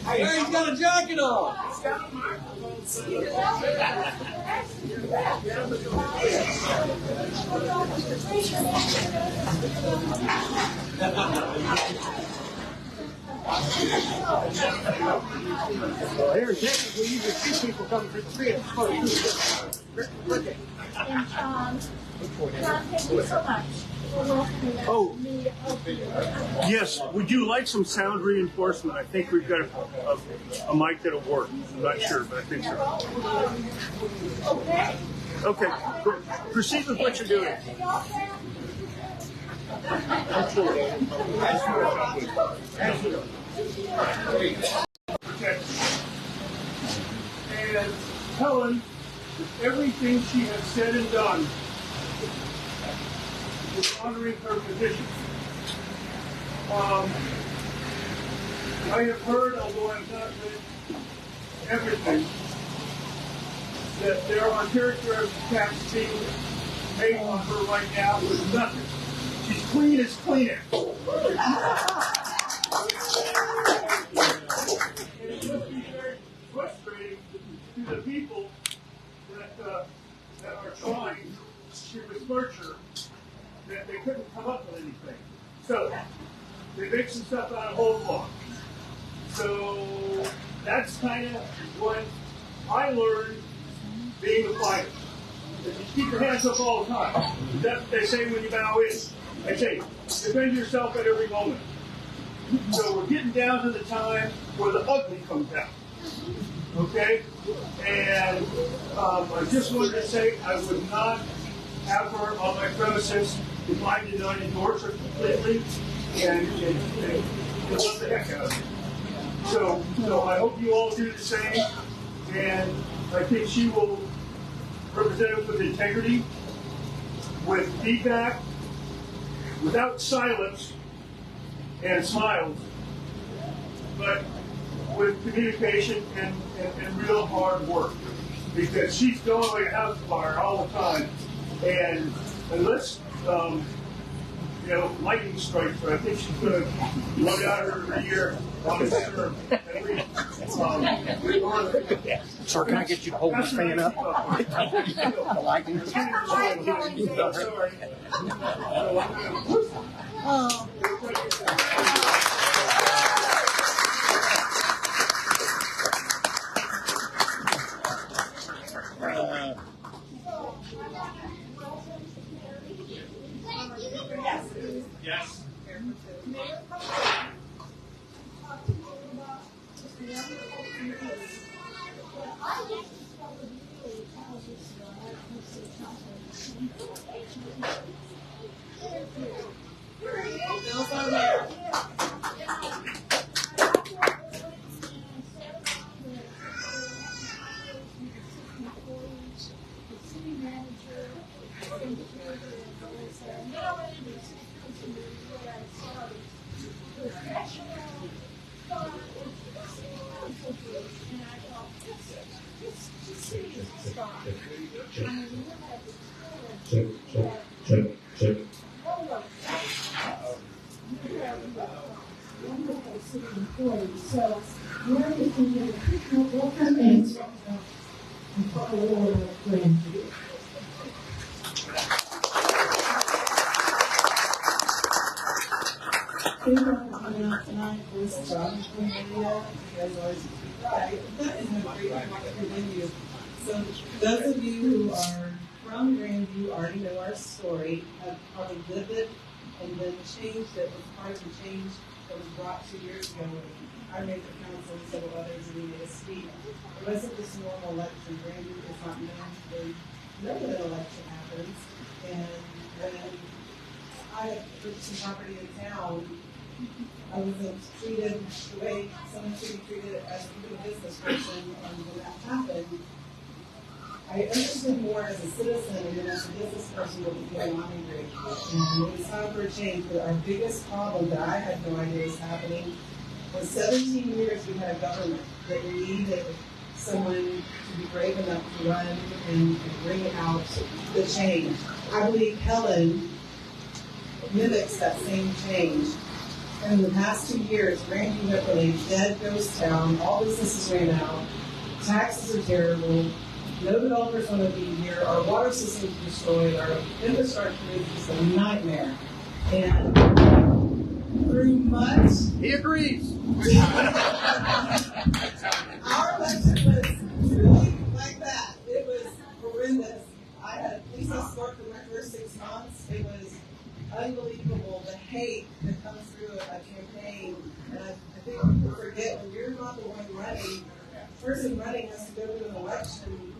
Hey, he's got a jacket on. Here in Texas, we usually see people coming through the street. And Tom, thank you so much for welcoming us. Oh, yes. Would you like some sound reinforcement? I think we've got a mic that'll work. I'm not sure, but I think so. Okay. Okay. Proceed with what you're doing. And Helen, everything she has said and done is honoring her position. I have heard, although I've not read everything, that there are character attacks being made on her right now with nothing. She's clean as Kleenex. And it must be very frustrating to the people that are trying to besmirch her, that they couldn't come up with anything. So they make some stuff out of whole cloth. So that's kind of what I learned being a fighter. You keep your hands up all the time. That's what they say when you bow in. They say, defend yourself at every moment. So we're getting down to the time where the ugly comes out. Okay? And I just wanted to say I would not have her on my premises if I did not endorse her completely and love the heck out of her. So I hope you all do the same. And I think she will represent us with integrity, with feedback, without silence and smiles, but with communication and real hard work. Because she's going like a house fire all the time. And unless lightning strikes her, I think she's going to run out of her every year on his term. Sir, can I get you to hold this fan up? The lightning. Yes. Check. So, we're looking at what kind of things and follow our plan. Tonight was John from India. You guys always right. And a great wonderful venue. So those of you who are from Grandview already know our story, have probably lived it and then changed it. It was part of the change that was brought 2 years ago when I made the council and several others and we made a speak. It wasn't just a normal election. Grandview is not known to know that an election happens. And when I had purchased some property in town, I wasn't treated the way someone should be treated as even a business person, and when that happened, I understood more as a citizen and then as a business person what was going on in Grandview. And it was time for a change, but our biggest problem that I had no idea was happening was 17 years we had a government that needed someone to be brave enough to run and bring out the change. I believe Helen mimics that same change. And in the past 2 years, Grandview went from a dead ghost town. All businesses ran out. Taxes are terrible. No developers want to be here. Our water system is destroyed. Our infrastructure is just a nightmare. And through much, He agrees. our election was really like that. It was horrendous. I had a police escort for my first 6 months. It was unbelievable, the hate that comes through a campaign. And I think people forget when you're not the one running, the person running has to go to an election.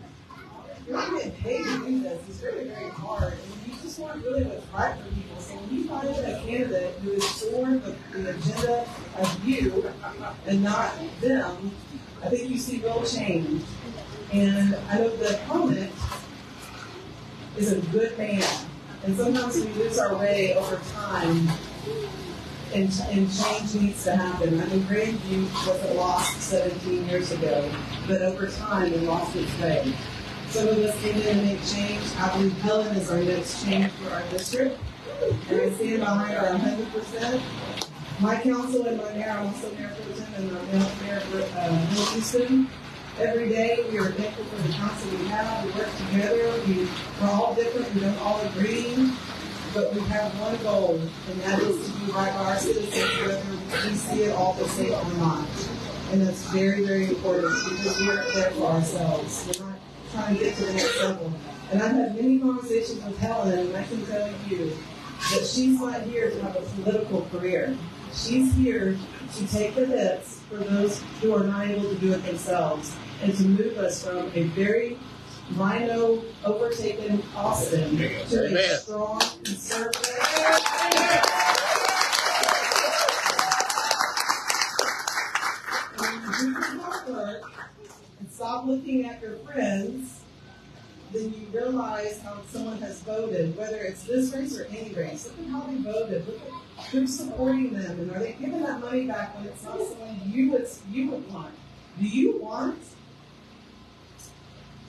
You're not getting paid to do this. It's very, very hard. And you just want really what's right for people. So when you find a candidate who is for the agenda of you and not them, I think you see real change. And I know the opponent is a good man. And sometimes we lose our way over time, and change needs to happen. I mean, Grandview wasn't lost 17 years ago, but over time it lost its way. Some of us came in and make change. I believe Helen is our next change for our district, and I stand behind her 100%. My council and my mayor, I'm also Mayor Pro Tem and our Mayor for Houston. Every day we are thankful for the council we have. We work together. We're all different. We don't all agree, but we have one goal, and that is to do right by our citizens, whether we see it all the same or not. And that's very, very important because we are there for ourselves. We're not trying to get to the next level. And I've had many conversations with Helen, and I can tell you that she's not here to have a political career. She's here to take the hits for those who are not able to do it themselves and to move us from a very rhino overtaken Austin to a strong conservative. And when you do your hard work and stop looking at your friends, then you realize how someone has voted, whether it's this race or any race. Look at how they voted. Look at who's supporting them, and are they giving that money back when it's not someone you would want? Do you want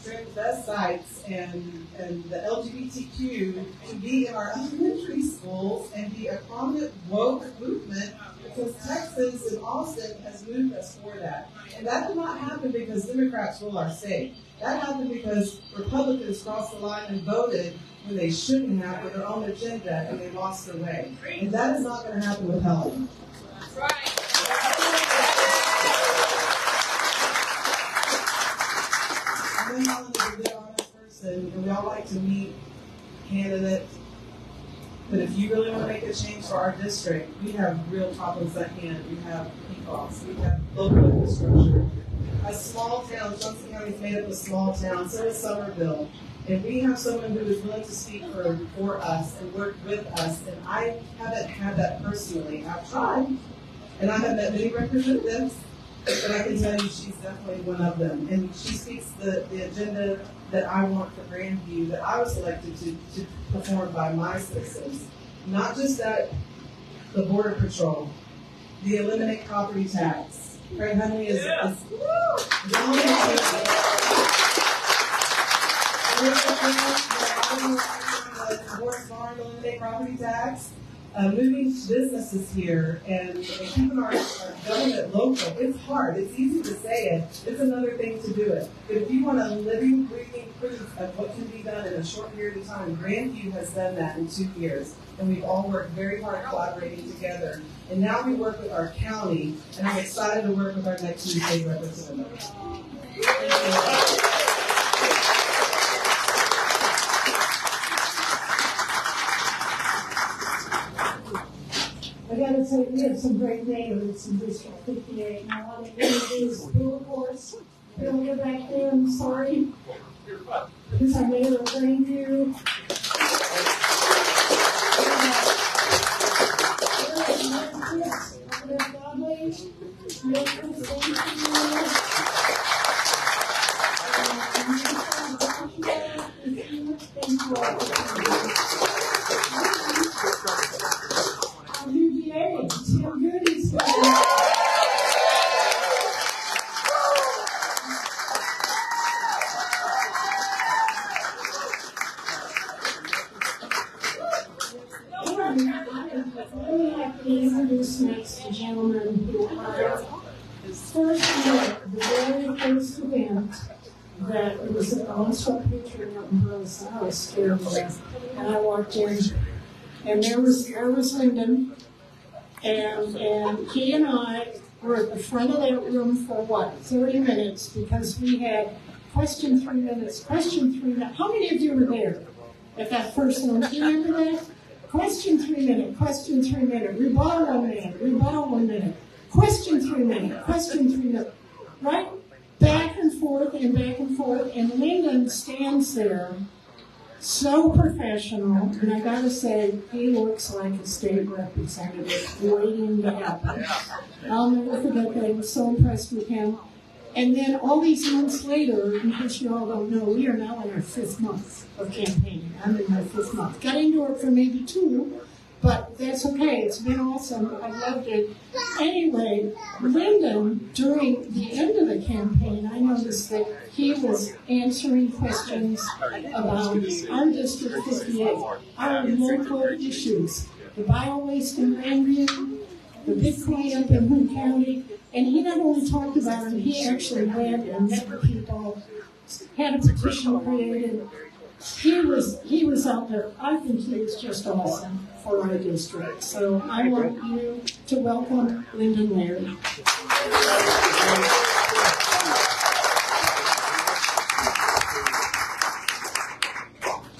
transvestites and the LGBTQ to be in our elementary schools and be a prominent woke movement? Because Texas and Austin has moved us for that. And that did not happen because Democrats rule our state. That happened because Republicans crossed the line and voted when they shouldn't have with their own agenda, and they lost their way. And that is not going to happen with Helen. That's right. I know Helen is a good, honest person, and we all like to meet candidates. But if you really want to make a change for our district, we have real problems at hand. We have PFAS, we have local infrastructure. A small town, Johnson County is made up of small towns, so is Somerville. And we have someone who is willing to speak for us and work with us. And I haven't had that personally. I've tried, and I have met many representatives, but I can tell you she's definitely one of them. And she speaks the agenda that I want for Grandview, that I was elected to perform by my citizens. Not just that, the Border Patrol, the eliminate property tax. Craig Huntley is Horse Farm, eliminate property tax, moving businesses here, and keeping our government local. It's hard. It's easy to say it. It's another thing to do it. But if you want a living, breathing proof of what can be done in a short period of time, Grandview has done that in 2 years. And we've all worked very hard collaborating together. And now we work with our county, and I'm excited to work with our next new state representative. Thank you. I gotta say, we have some great neighbors in District 58. Now, all they do is school, of course. They'll go back there, I'm sorry. This is our mayor of Grandview. Introduce next first year, the very first event, that it was an on-sweat picture out in Rose. I was scared to death. And I walked in, and there was Lyndon, and he and I were at the front of that room for 30 minutes, because we had question 3 minutes. How many of you were there at that first one? Do you remember that? Question 3 minute, rebuttal 1 minute, rebuttal 1 minute, question 3 minute, right? Back and forth, and Lyndon stands there, so professional, and I gotta say, he looks like a state representative waiting to happen. I'll never forget that. I was so impressed with him. And then all these months later, in case you all don't know, we are now in our 5th month of campaigning. I'm in my 5th month. Got into it for maybe 2, but that's okay. It's been awesome. I loved it. Anyway, Lyndon, during the end of the campaign, I noticed that he was answering questions about our District 58, our local issues, the bio-waste in Grandview, the big cleanup in Hood County, and he not only talked about it, he actually went and met with people, had a petition created. He was out there. I think he was just awesome for our district. So I want you to welcome Lyndon Larry.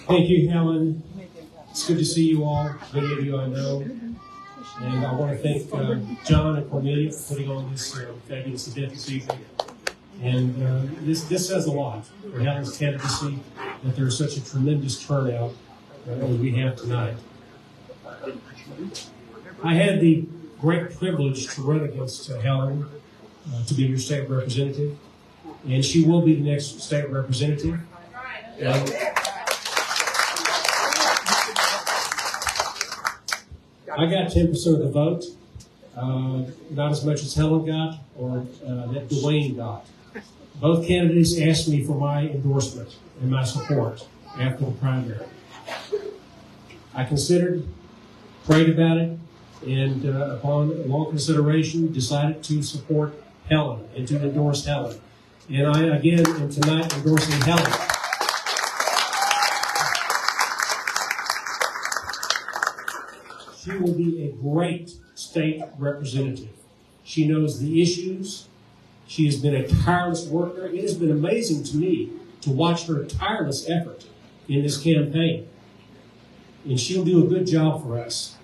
Thank you, Helen. It's good to see you all. Many of you I know. And I want to thank John and Cornelia for putting on this fabulous event this evening. And this says a lot for Helen's candidacy, that there's such a tremendous turnout as we have tonight. I had the great privilege to run against Helen to be your state representative, and she will be the next state representative. I got 10% of the vote, not as much as Helen got or that Dwayne got. Both candidates asked me for my endorsement and my support after the primary. I considered, prayed about it, and upon long consideration, decided to support Helen and to endorse Helen. And I, again, am tonight endorsing Helen. She will be a great state representative. She knows the issues. She has been a tireless worker. It has been amazing to me to watch her tireless effort in this campaign. And she'll do a good job for us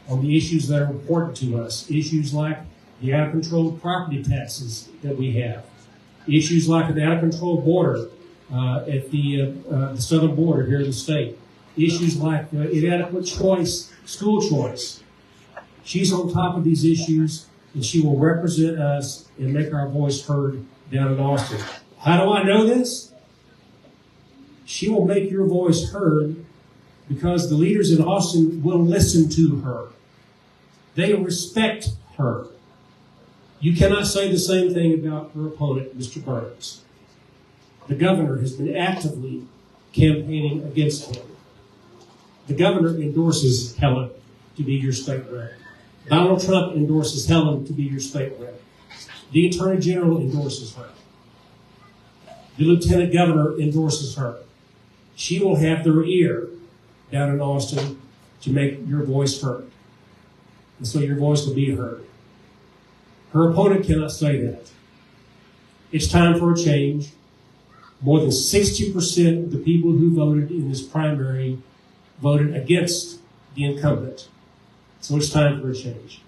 on the issues that are important to us. Issues like the out-of-control property taxes that we have. Issues like an out-of-control border at the southern border here in the state. Issues like inadequate choice, school choice. She's on top of these issues, and she will represent us and make our voice heard down in Austin. How do I know this? She will make your voice heard because the leaders in Austin will listen to her. They respect her. You cannot say the same thing about her opponent, Mr. Burns. The governor has been actively campaigning against him. The governor endorses Helen to be your state rep. Donald Trump endorses Helen to be your state rep. The Attorney General endorses her. The Lieutenant Governor endorses her. She will have their ear down in Austin to make your voice heard. And so your voice will be heard. Her opponent cannot say that. It's time for a change. More than 60% of the people who voted in this primary voted against the incumbent. So it's time for a change.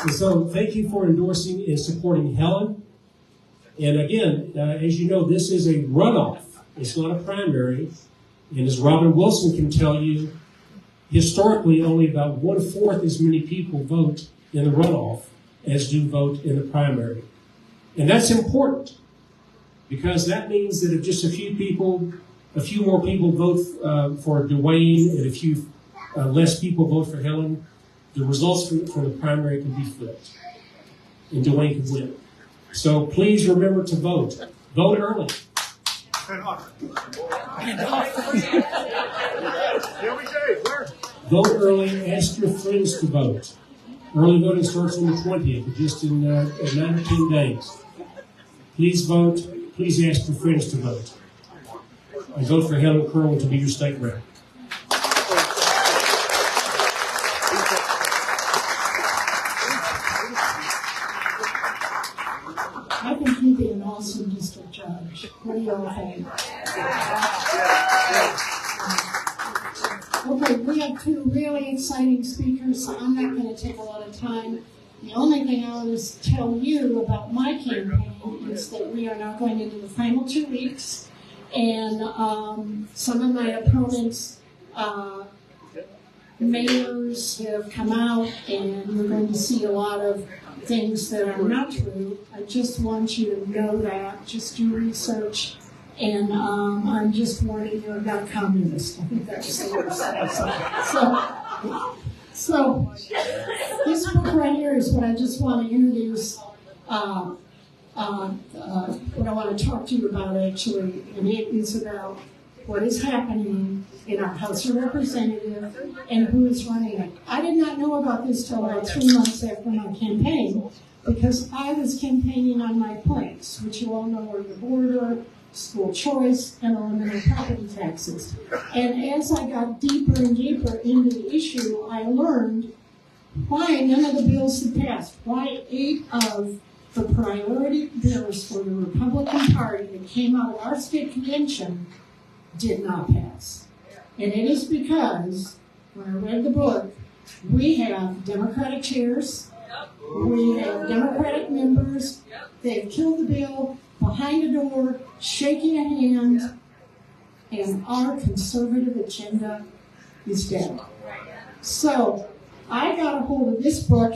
And so thank you for endorsing and supporting Helen. And again, as you know, this is a runoff. It's not a primary. And as Robin Wilson can tell you, historically only about 1/4 as many people vote in the runoff as do vote in the primary. And that's important because that means that if just a few more people vote for Dwayne and a few less people vote for Helen, the results from the primary can be flipped and Dwayne can win. So please remember to vote. Vote early. Vote early. Ask your friends to vote. Early voting starts on the 20th, just in 9 or 10 days. Please vote. Please ask your friends to vote. And vote for Helen Kerwin to be your state rep. I think he'd be an awesome district judge. What do y'all think? Okay, we have two really exciting speakers, so I'm not going to take a lot of time. The only thing I want to tell you about my campaign is that we are now going into the final 2 weeks, and some of my opponents, mayors, have come out, and you're going to see a lot of things that are not true. I just want you to know that. Just do research. And I'm just warning you, I'm not a communist. I think that's the word. So this book right here is what I just want to introduce, what I want to talk to you about, actually. And it is about what is happening in our House of Representatives and who is running it. I did not know about this till about 3 months after my campaign, because I was campaigning on my points, which you all know are the border, school choice, and eliminating property taxes. And as I got deeper and deeper into the issue, I learned why none of the bills had passed, why 8 of the priority bills for the Republican Party that came out of our state convention did not pass. And it is because, when I read the book, we have Democratic chairs, we have Democratic members, they've killed the bill behind a door, shaking a hand, and our conservative agenda is dead. So I got a hold of this book,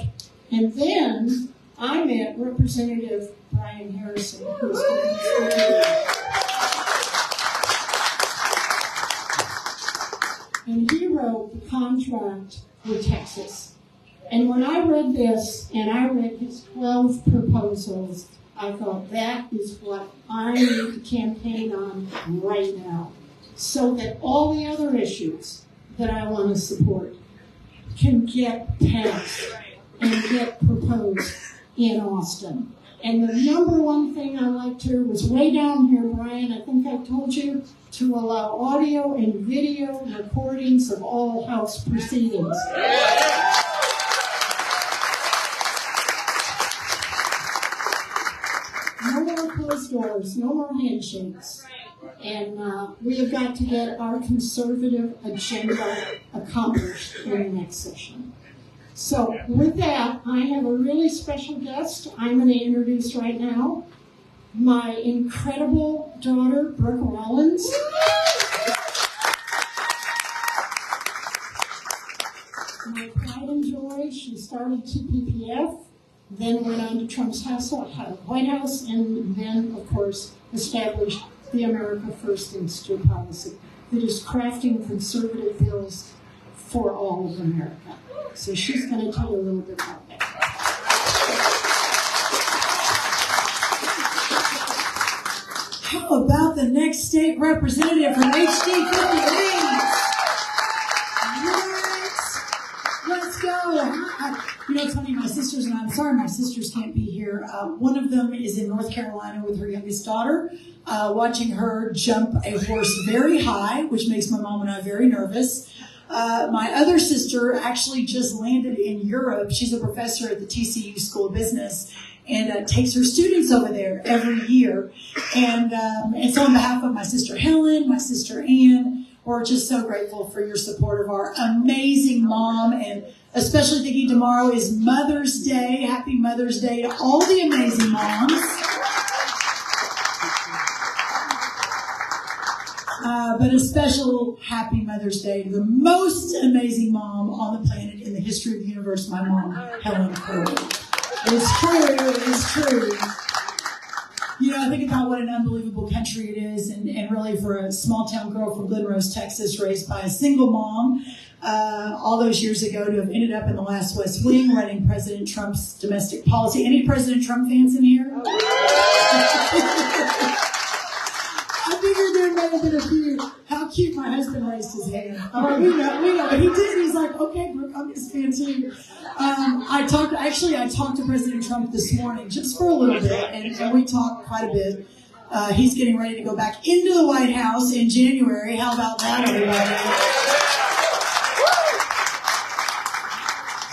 and then I met Representative Brian Harrison, who's going to be speaking. And he wrote the contract with Texas. And when I read this, and I read his 12 proposals, I thought that is what I need to campaign on right now, so that all the other issues that I want to support can get passed and get proposed in Austin. And the number one thing I liked here was way down here, Brian, I think I told you, to allow audio and video recordings of all House proceedings. No more closed doors, no more handshakes. And we have got to get our conservative agenda accomplished in the next session. So with that, I have a really special guest I'm going to introduce right now. My incredible daughter, Brooke Rollins. My pride and joy, she started TPPF, then went on to Trump's White House, and then, of course, established the America First Institute policy that is crafting conservative bills for all of America. So she's going to tell you a little bit about that. How about the next state representative from HD 58? Yes. Let's go. It's funny, my sisters, and I'm sorry my sisters can't be here. One of them is in North Carolina with her youngest daughter, watching her jump a horse very high, which makes my mom and I very nervous. My other sister actually just landed in Europe. She's a professor at the TCU School of Business and takes her students over there every year. And so on behalf of my sister Helen, my sister Ann, we're just so grateful for your support of our amazing mom, and especially thinking tomorrow is Mother's Day. Happy Mother's Day to all the amazing moms. But a special happy Mother's Day to the most amazing mom on the planet in the history of the universe, my mom, Helen Kerwin. It's true, it's true. I think about what an unbelievable country it is, and really for a small town girl from Glen Rose, Texas, raised by a single mom all those years ago, to have ended up in the last West Wing running President Trump's domestic policy. Any President Trump fans in here? I figured there may have been a few. How cute my husband raised his hand. Oh, we know, but he did. He's like, like, okay, Brooke, I'm his fan too. I talked to President Trump this morning just for a little bit, and we talked quite a bit. He's getting ready to go back into the White House in January. How about that, everybody?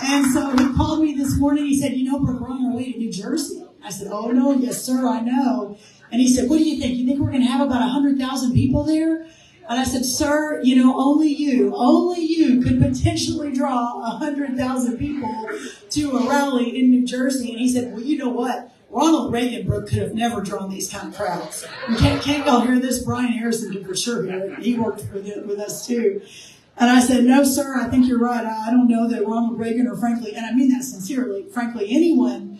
And so he called me this morning. He said, Brooke, we're on our way to New Jersey. I said, oh, no, yes, sir, I know. And he said, what do you think? You think we're going to have about 100,000 people there? And I said, sir, only you could potentially draw 100,000 people to a rally in New Jersey. And he said, well, you know what? Ronald Reagan, Brooke, could have never drawn these kind of crowds. And can't y'all hear this? Brian Harrison did for sure hear it. He worked with us too. And I said, no, sir, I think you're right. I don't know that Ronald Reagan or frankly, and I mean that sincerely, frankly, anyone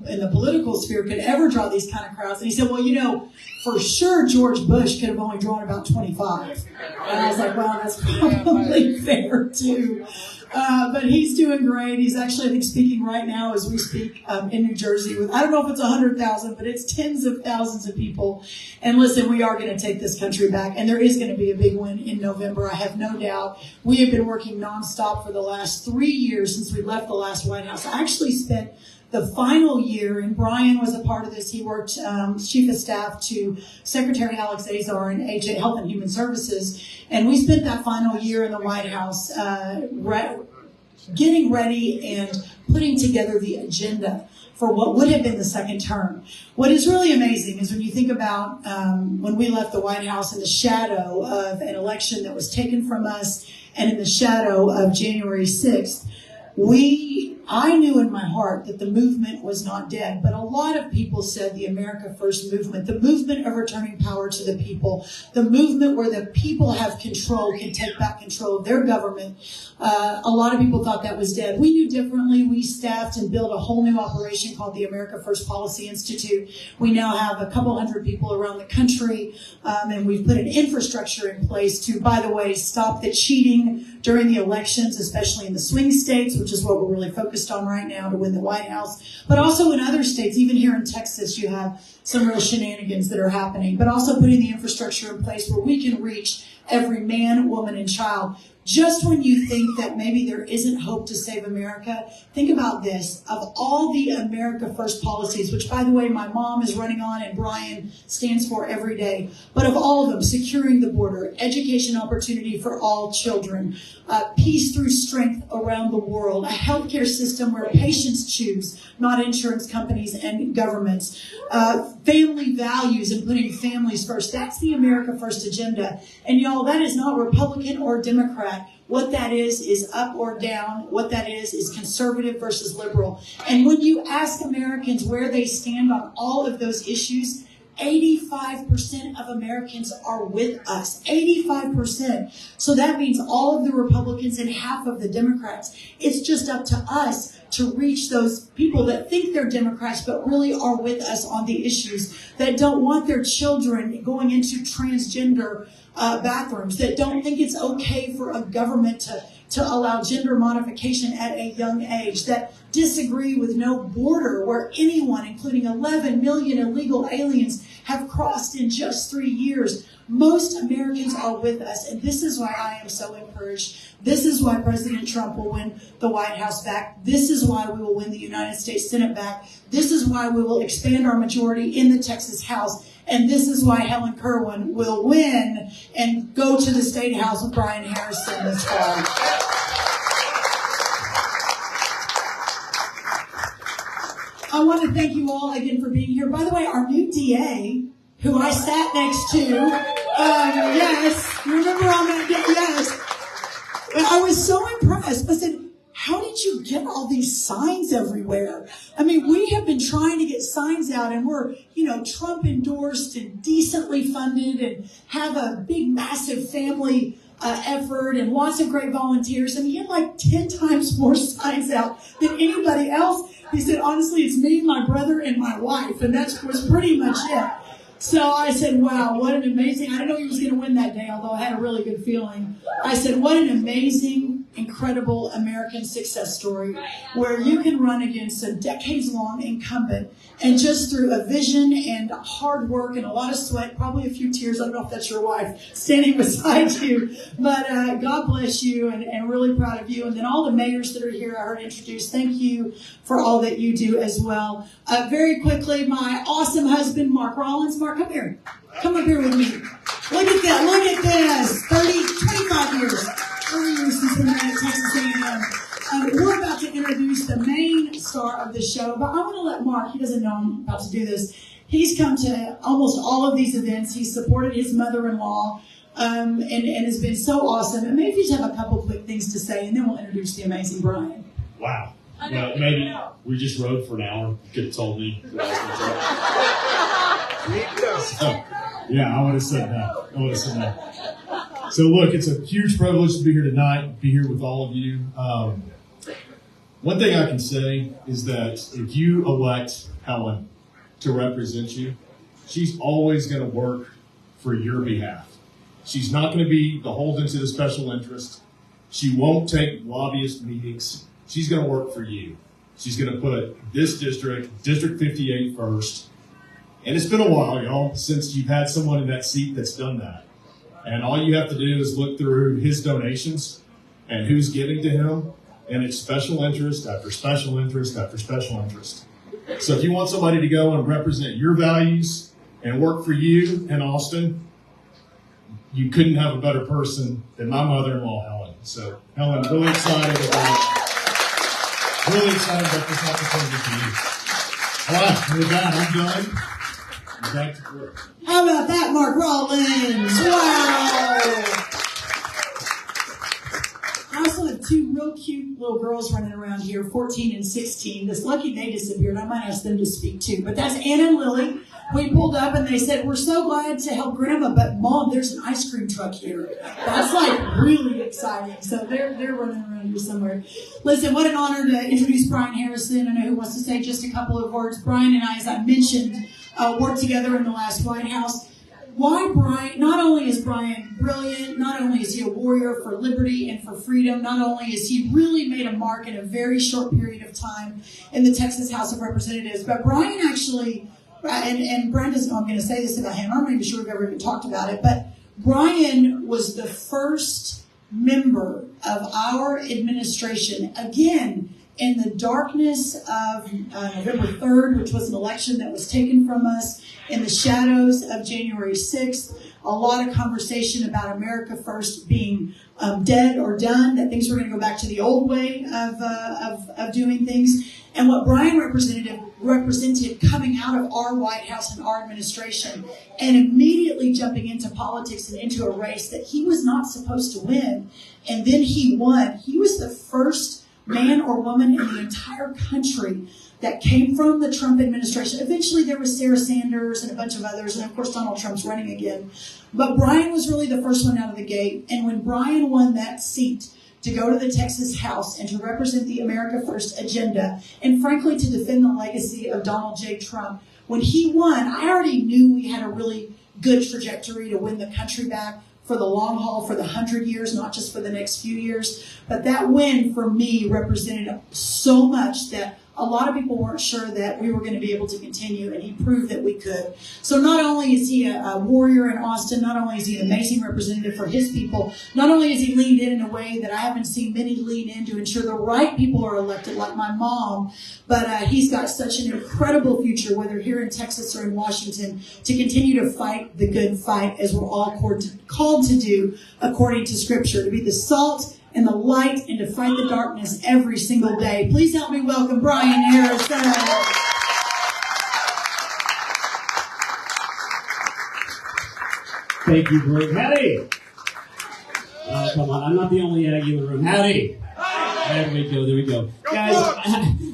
in the political sphere could ever draw these kind of crowds. And he said, well, for sure George Bush could have only drawn about 25. And I was like, well, that's probably fair too. But he's doing great. He's actually, I think, speaking right now as we speak in New Jersey with, I don't know if it's 100,000, but it's tens of thousands of people. And listen, we are going to take this country back, and there is going to be a big win in November. I have no doubt. We have been working nonstop for the last 3 years since we left the last White House. I actually spent the final year, and Brian was a part of this. He worked chief of staff to Secretary Alex Azar in Health and Human Services, and we spent that final year in the White House getting ready and putting together the agenda for what would have been the second term. What is really amazing is when you think about when we left the White House in the shadow of an election that was taken from us and in the shadow of January 6th, I knew in my heart that the movement was not dead, but a lot of people said the America First movement, the movement of returning power to the people, the movement where the people have control, can take back control of their government. A lot of people thought that was dead. We knew differently. We staffed and built a whole new operation called the America First Policy Institute. We now have a couple hundred people around the country, and we've put an infrastructure in place to, by the way, stop the cheating during the elections, especially in the swing states, which is what we're really focused on right now to win the White House. But also in other states, even here in Texas, you have some real shenanigans that are happening. But also putting the infrastructure in place where we can reach every man, woman, and child. Just when you think that maybe there isn't hope to save America, think about this. Of all the America First policies, which, by the way, my mom is running on and Brian stands for every day, but of all of them, securing the border, education opportunity for all children, peace through strength around the world, a healthcare system where patients choose, not insurance companies and governments, family values and putting families first. That's the America First agenda. And y'all, that is not Republican or Democrat. What that is up or down. What that is conservative versus liberal. And when you ask Americans where they stand on all of those issues, 85% of Americans are with us. 85%. So that means all of the Republicans and half of the Democrats. It's just up to us to reach those people that think they're Democrats but really are with us on the issues, that don't want their children going into transgender bathrooms, that don't think it's okay for a government to allow gender modification at a young age, that disagree with no border where anyone, including 11 million illegal aliens, have crossed in just 3 years. Most Americans are with us, and this is why I am so encouraged. This is why President Trump will win the White House back. This is why we will win the United States Senate back. This is why we will expand our majority in the Texas House. And this is why Helen Kerwin will win and go to the State House with Brian Harrison this fall. I want to thank you all again for being here. By the way, our new DA, who I sat next to, yes, remember on that day? Yes. I was so impressed. I said, how did you get all these signs everywhere? I mean, we have been trying to get signs out, and we're, Trump endorsed and decently funded and have a big, massive family effort and lots of great volunteers. I mean, he had like 10 times more signs out than anybody else. He said, honestly, it's me, my brother, and my wife, and that was pretty much it. So I said, wow, what an amazing, I didn't know he was going to win that day, although I had a really good feeling. I said, what an amazing, incredible incredible American success story where you can run against a decades-long incumbent and just through a vision and hard work and a lot of sweat, probably a few tears, I don't know if that's your wife standing beside you, but God bless you and really proud of you. And then all the mayors that are here I heard introduced, thank you for all that you do as well. Very quickly, my awesome husband, Mark Rollins. Mark, come here. Come up here with me. Look at that. Look at this. 25 years. 30 years since we've been at Texas A&M. We're about to introduce the main star of the show, but I want to let Mark, he doesn't know I'm about to do this. He's come to almost all of these events. He's supported his mother-in-law and has been so awesome. And maybe you just have a couple quick things to say, and then we'll introduce the amazing Brian. Wow. Well, maybe we just rode for an hour. You could have told me. So, yeah, I would have said that. So, look, it's a huge privilege to be here tonight, be here with all of you. One thing I can say is that if you elect Helen to represent you, she's always going to work for your behalf. She's not going to be beholden to the special interest. She won't take lobbyist meetings. She's going to work for you. She's going to put this district, District 58, first. And it's been a while, y'all, since you've had someone in that seat that's done that. And all you have to do is look through his donations and who's giving to him, and it's special interest after special interest after special interest. So if you want somebody to go and represent your values and work for you in Austin, you couldn't have a better person than my mother-in-law, Helen. So, Helen, really excited about this opportunity for you. All right, with that, I'm done. I'm back to work. How about that, Mark Rollins? Wow! I also have two real cute little girls running around here, 14 and 16. It's lucky they disappeared. I might ask them to speak too. But that's Anna and Lily. We pulled up and they said, we're so glad to help Grandma, but Mom, there's an ice cream truck here. That's like really exciting. So they're running around here somewhere. Listen, what an honor to introduce Brian Harrison. I know who wants to say just a couple of words. Brian and I, as I mentioned, worked together in the last White House. Why Brian? Not only is Brian brilliant, not only is he a warrior for liberty and for freedom, not only is he really made a mark in a very short period of time in the Texas House of Representatives, but Brian actually, and Brian doesn't know I'm going to say this about him, I'm not even sure we've ever even talked about it, but Brian was the first member of our administration, again, in the darkness of November 3rd, which was an election that was taken from us, in the shadows of January 6th, a lot of conversation about America First being dead or done, that things were going to go back to the old way of doing things. And what Brian represented coming out of our White House and our administration and immediately jumping into politics and into a race that he was not supposed to win, and then he won. He was the first man or woman in the entire country that came from the Trump administration. Eventually there was Sarah Sanders and a bunch of others, and of course Donald Trump's running again. But Brian was really the first one out of the gate. And when Brian won that seat to go to the Texas House and to represent the America First agenda, and frankly to defend the legacy of Donald J. Trump, when he won, I already knew we had a really good trajectory to win the country back for the long haul, for the 100 years, not just for the next few years. But that win for me represented so much that a lot of people weren't sure that we were going to be able to continue, and he proved that we could. So not only is he a warrior in Austin, not only is he an amazing representative for his people, not only is he leaned in a way that I haven't seen many lean in to ensure the right people are elected, like my mom, but he's got such an incredible future, whether here in Texas or in Washington, to continue to fight the good fight as we're all called to do according to Scripture, to be the salt and the light and to fight the darkness every single day. Please help me welcome Brian Harrison. Thank you, Greg. Howdy. Oh, come on. I'm not the only Aggie in the room. Howdy. There we go. Guys,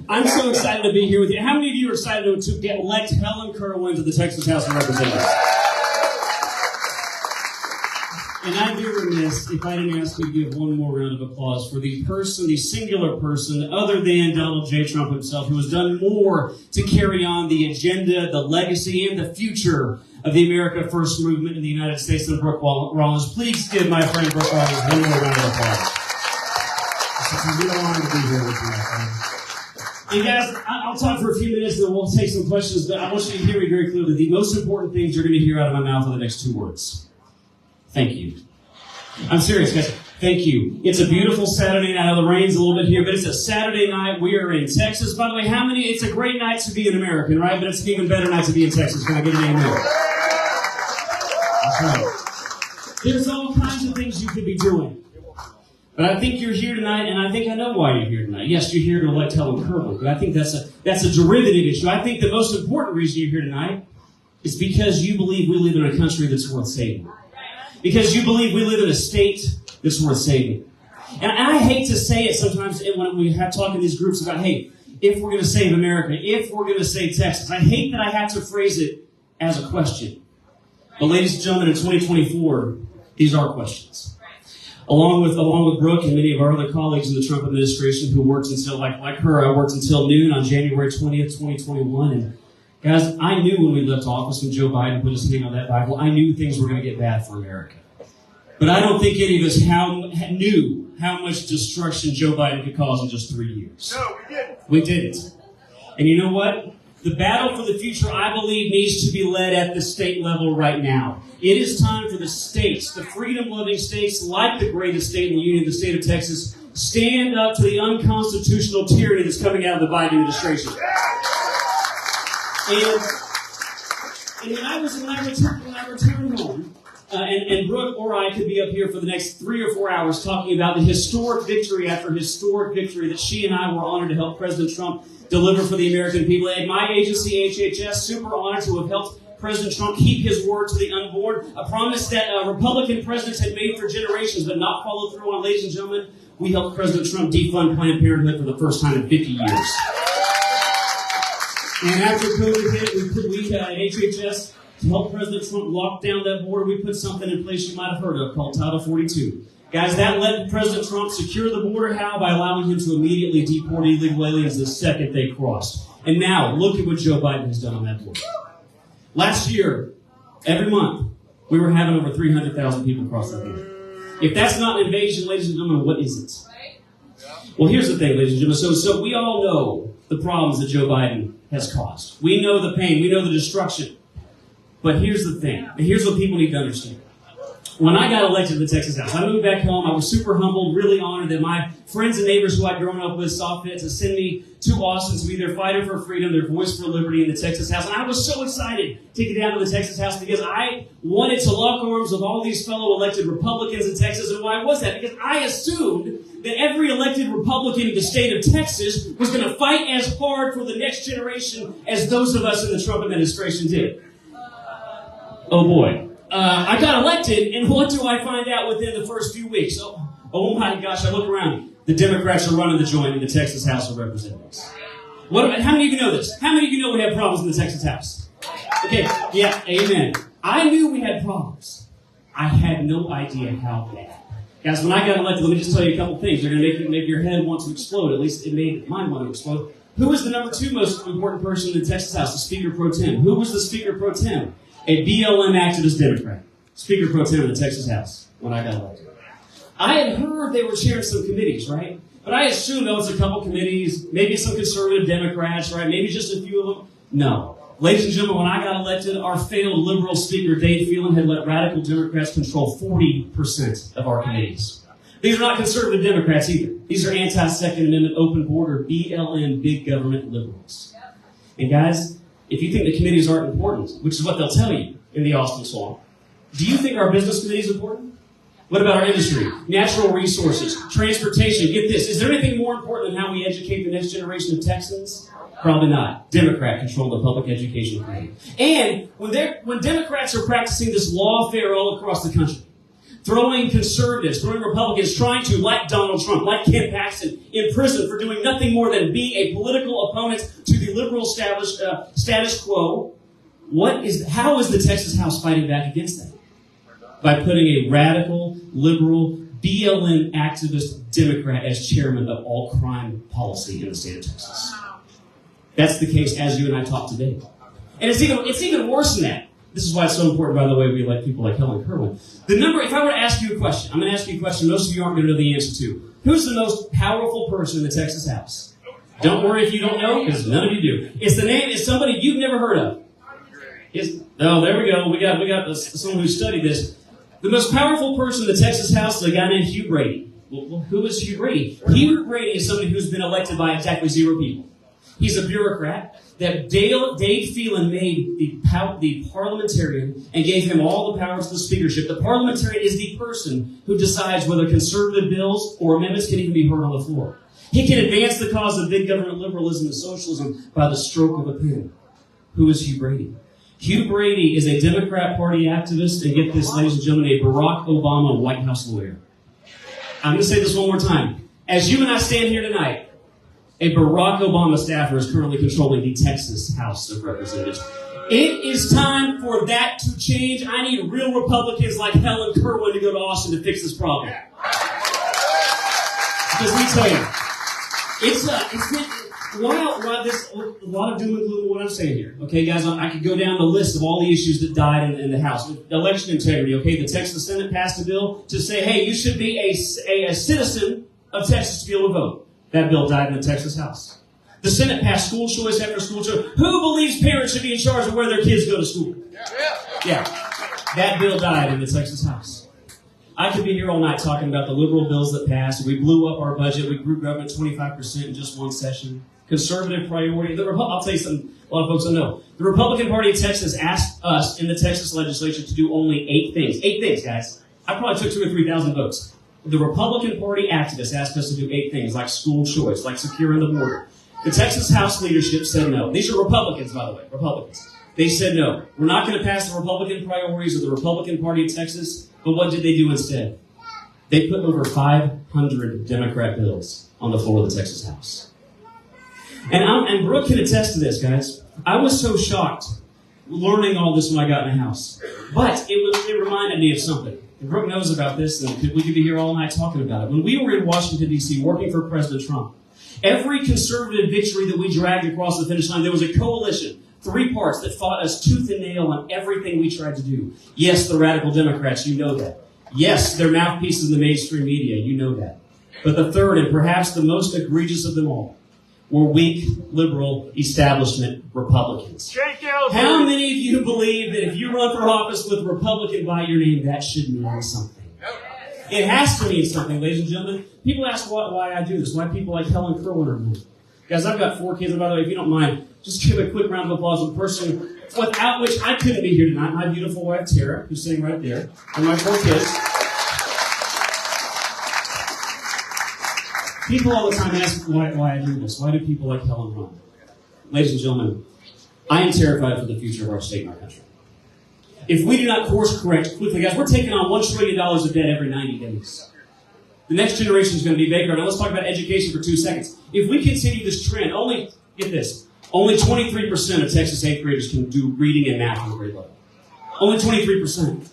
I'm so excited to be here with you. How many of you are excited to elect Helen Kerwin to the Texas House of Representatives? And I'd be remiss if I didn't ask you to give one more round of applause for the singular person, other than Donald J. Trump himself, who has done more to carry on the agenda, the legacy, and the future of the America First movement in the United States than Brooke Rollins. Please give my friend Brooke Rollins one more round of applause. It's a real honor to be here with you, my friend. And guys, I'll talk for a few minutes, then we'll take some questions, but I want you to hear me very clearly. The most important things you're going to hear out of my mouth are the next 2 words. Thank you. I'm serious, guys. Thank you. It's a beautiful Saturday night. The rain's a little bit here, but it's a Saturday night. We are in Texas. By the way, it's a great night to be an American, right? But it's an even better night to be in Texas. Can I get an amen? That's right. There's all kinds of things you could be doing. But I think you're here tonight, and I think I know why you're here tonight. Yes, you're here to elect Helen Kerwin, but I think that's a derivative issue. I think the most important reason you're here tonight is because you believe we live in a country that's worth saving. Because you believe we live in a state that's worth saving. And I hate to say it sometimes when we have talk in these groups about, hey, if we're going to save America, if we're going to save Texas. I hate that I have to phrase it as a question. But ladies and gentlemen, in 2024, these are questions. Along with Brooke and many of our other colleagues in the Trump administration who worked until, like her, I worked until noon on January 20th, 2021. And guys, I knew when we left office, when Joe Biden put his hand on that Bible, I knew things were going to get bad for America. But I don't think any of us knew how much destruction Joe Biden could cause in just 3 years. No, we didn't. We didn't. And you know what? The battle for the future, I believe, needs to be led at the state level right now. It is time for the states, the freedom-loving states, like the greatest state in the union, the state of Texas, stand up to the unconstitutional tyranny that's coming out of the Biden administration. And when I returned home, and Brooke or I could be up here for the next 3 or 4 hours talking about the historic victory after historic victory that she and I were honored to help President Trump deliver for the American people. And my agency, HHS, super honored to have helped President Trump keep his word to the unborn, a promise that Republican presidents had made for generations but not followed through on. Ladies and gentlemen, we helped President Trump defund Planned Parenthood for the first time in 50 years. And after COVID hit, we at HHS, to help President Trump lock down that border, we put something in place you might have heard of called Title 42. Guys, that let President Trump secure the border. How? By allowing him to immediately deport illegal aliens the second they crossed. And now, look at what Joe Biden has done on that border. Last year, every month, we were having over 300,000 people cross the border. If that's not an invasion, ladies and gentlemen, what is it? Well, here's the thing, ladies and gentlemen. So we all know the problems that Joe Biden has caused. We know the pain. We know the destruction. But here's the thing. And here's what people need to understand. When I got elected to the Texas House, I moved back home. I was super humbled, really honored that my friends and neighbors who I'd grown up with saw fit to send me to Austin to be their fighter for freedom, their voice for liberty in the Texas House. And I was so excited to get down to the Texas House because I wanted to lock arms with all these fellow elected Republicans in Texas. And why was that? Because I assumed that every elected Republican in the state of Texas was going to fight as hard for the next generation as those of us in the Trump administration did. Oh boy. I got elected, and what do I find out within the first few weeks? Oh my gosh, I look around. The Democrats are running the joint in the Texas House of Representatives. How many of you know this? How many of you know we have problems in the Texas House? Okay, yeah, amen. I knew we had problems. I had no idea how bad. Guys, when I got elected, let me just tell you a couple things. They're going to make your head want to explode. At least it made mine want to explode. Who was the number 2 most important person in the Texas House? The Speaker Pro Tem. Who was the Speaker Pro Tem? A BLM activist Democrat, Speaker Pro Tem in the Texas House when I got elected. I had heard they were chairing some committees, right? But I assumed there was a couple committees, maybe some conservative Democrats, right? Maybe just a few of them. No. Ladies and gentlemen, when I got elected, our failed liberal Speaker, Dave Phelan, had let radical Democrats control 40% of our committees. These are not conservative Democrats either. These are anti-Second Amendment, open border, BLM, big government liberals. And guys, if you think the committees aren't important, which is what they'll tell you in the Austin Song, do you think our business committee is important? What about our industry, natural resources, transportation? Get this. Is there anything more important than how we educate the next generation of Texans? Probably not. Democrat control the public education committee. And when Democrats are practicing this lawfare all across the country, throwing conservatives, throwing Republicans, trying to, like Donald Trump, like Ken Paxton, in prison for doing nothing more than be a political opponent to the liberal status quo, how is the Texas House fighting back against that? By putting a radical, liberal, BLM activist Democrat as chairman of all crime policy in the state of Texas. That's the case as you and I talk today. And it's even worse than that. This is why it's so important, by the way, we elect people like Helen Kerwin. The number, if I were to ask you a question, I'm going to ask you a question most of you aren't going to know the answer to. Who's the most powerful person in the Texas House? Don't worry if you don't know, because none of you do. It's the name, it's somebody you've never heard of. Oh, there we go. We got someone who studied this. The most powerful person in the Texas House is a guy named Hugh Brady. Well, who is Hugh Brady? Hugh Brady is somebody who's been elected by exactly 0 people. He's a bureaucrat that Dave Phelan made the parliamentarian and gave him all the powers of the speakership. The parliamentarian is the person who decides whether conservative bills or amendments can even be heard on the floor. He can advance the cause of big government liberalism and socialism by the stroke of a pen. Who is Hugh Brady? Hugh Brady is a Democrat Party activist, and get this, ladies and gentlemen, a Barack Obama White House lawyer. I'm going to say this one more time. As you and I stand here tonight, a Barack Obama staffer is currently controlling the Texas House of Representatives. It is time for that to change. I need real Republicans like Helen Kerwin to go to Austin to fix this problem. Because let me tell you, it's been a lot of doom and gloom in what I'm saying here. Okay, guys, I could go down the list of all the issues that died in the House. Election integrity, okay? The Texas Senate passed a bill to say, hey, you should be a citizen of Texas to be able to vote. That bill died in the Texas House. The Senate passed school choice after school choice. Who believes parents should be in charge of where their kids go to school? Yeah. That bill died in the Texas House. I could be here all night talking about the liberal bills that passed. We blew up our budget. We grew government 25% in just one session. Conservative priority. I'll tell you something a lot of folks don't know. The Republican Party of Texas asked us in the Texas legislature to do only 8 things. 8 things, guys. I probably took 2,000 or 3,000 votes. The Republican Party activists asked us to do 8 things, like school choice, like securing the border. The Texas House leadership said no. These are Republicans, by the way, Republicans. They said no. We're not going to pass the Republican priorities of the Republican Party of Texas, but what did they do instead? They put over 500 Democrat bills on the floor of the Texas House. And Brooke can attest to this, guys. I was so shocked learning all this when I got in the House. But it reminded me of something. And Brooke knows about this, and we could be here all night talking about it. When we were in Washington, D.C., working for President Trump, every conservative victory that we dragged across the finish line, there was a coalition, 3 parts, that fought us tooth and nail on everything we tried to do. Yes, the radical Democrats, you know that. Yes, they're mouthpieces in the mainstream media, you know that. But the third, and perhaps the most egregious of them all, were weak, liberal, establishment Republicans. How many of you believe that if you run for office with Republican by your name, that should mean something? It has to mean something, ladies and gentlemen. People ask why I do this, why people like Helen Kerwin are me. Guys, I've got 4 kids, and by the way, if you don't mind, just give a quick round of applause for the person without which I couldn't be here tonight. My beautiful wife, Tara, who's sitting right there, and my 4 kids. People all the time ask why I do this. Why do people like Helen run? Ladies and gentlemen, I am terrified for the future of our state and our country. If we do not course correct quickly, guys, we're taking on $1 trillion of debt every 90 days. The next generation is going to be bigger. Now let's talk about education for 2 seconds. If we continue this trend, only 23% of Texas 8th graders can do reading and math on the grade level. Only 23%.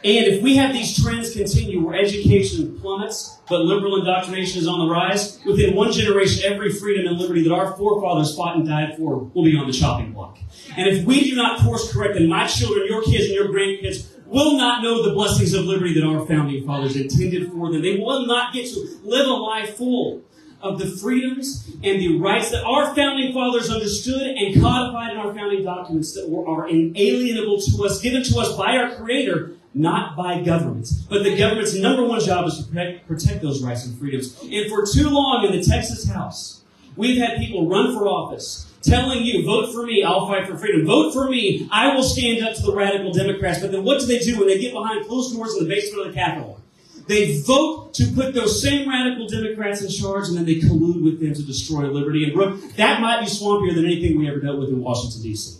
And if we have these trends continue where education plummets, but liberal indoctrination is on the rise, within 1 generation, every freedom and liberty that our forefathers fought and died for will be on the chopping block. And if we do not course correct, then my children, your kids, and your grandkids will not know the blessings of liberty that our founding fathers intended for them. They will not get to live a life full of the freedoms and the rights that our founding fathers understood and codified in our founding documents that are inalienable to us, given to us by our Creator, not by governments. But the government's number 1 job is to protect those rights and freedoms. And for too long in the Texas House, we've had people run for office telling you, vote for me, I'll fight for freedom. Vote for me, I will stand up to the radical Democrats. But then what do they do when they get behind closed doors in the basement of the Capitol? They vote to put those same radical Democrats in charge, and then they collude with them to destroy liberty. And Brooke, that might be swampier than anything we ever dealt with in Washington, D.C.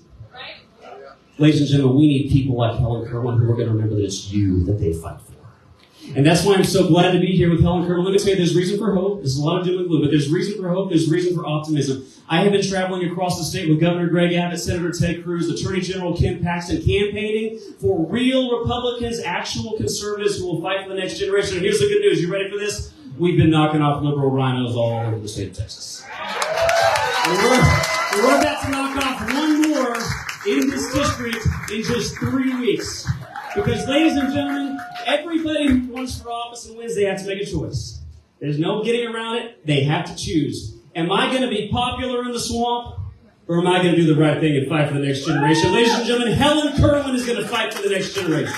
Ladies and gentlemen, we need people like Helen Kerwin who are going to remember that it's you that they fight for. And that's why I'm so glad to be here with Helen Kerwin. Let me tell you, there's reason for hope. There's a lot of doom and gloom, but there's reason for hope. There's reason for optimism. I have been traveling across the state with Governor Greg Abbott, Senator Ted Cruz, Attorney General Ken Paxton, campaigning for real Republicans, actual conservatives who will fight for the next generation. And here's the good news. You ready for this? We've been knocking off liberal rhinos all over the state of Texas. And we're about to knock off one more in this district in just 3 weeks. Because, ladies and gentlemen, everybody who runs for office on Wednesday has to make a choice. There's no getting around it. They have to choose. Am I going to be popular in the swamp, or am I going to do the right thing and fight for the next generation? Ladies and gentlemen, Helen Kerwin is going to fight for the next generation.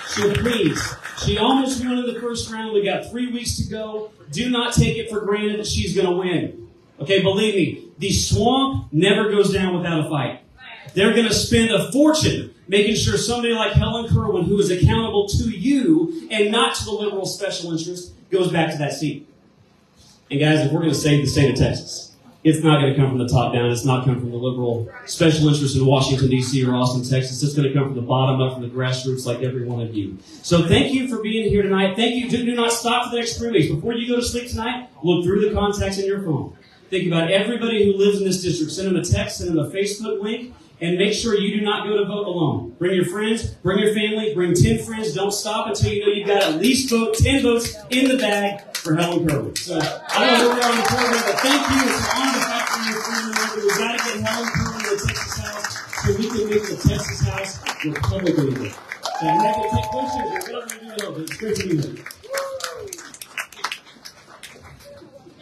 So please, she almost won in the first round. We got 3 weeks to go. Do not take it for granted that she's going to win. Okay, believe me, the swamp never goes down without a fight. They're going to spend a fortune making sure somebody like Helen Kerwin, who is accountable to you and not to the liberal special interest, goes back to that seat. And guys, if we're going to save the state of Texas, it's not going to come from the top down. It's not come from the liberal special interest in Washington, D.C. or Austin, Texas. It's going to come from the bottom up, from the grassroots, like every one of you. So thank you for being here tonight. Thank you. Do not stop for the next 3 weeks. Before you go to sleep tonight, look through the contacts in your phone. Think about everybody who lives in this district. Send them a text, send them a Facebook link, and make sure you do not go to vote alone. Bring your friends, bring your family, bring 10 friends. Don't stop until you know you've got at least 10 votes in the bag for Helen Kerwin. So I don't know where we're on the program, but thank you. It's an honor to fight for your freedom. We've got to get Helen Kerwin to the Texas House so we can make the Texas House Republican again. So I'm happy to take questions or whatever you do, but it's great to be here.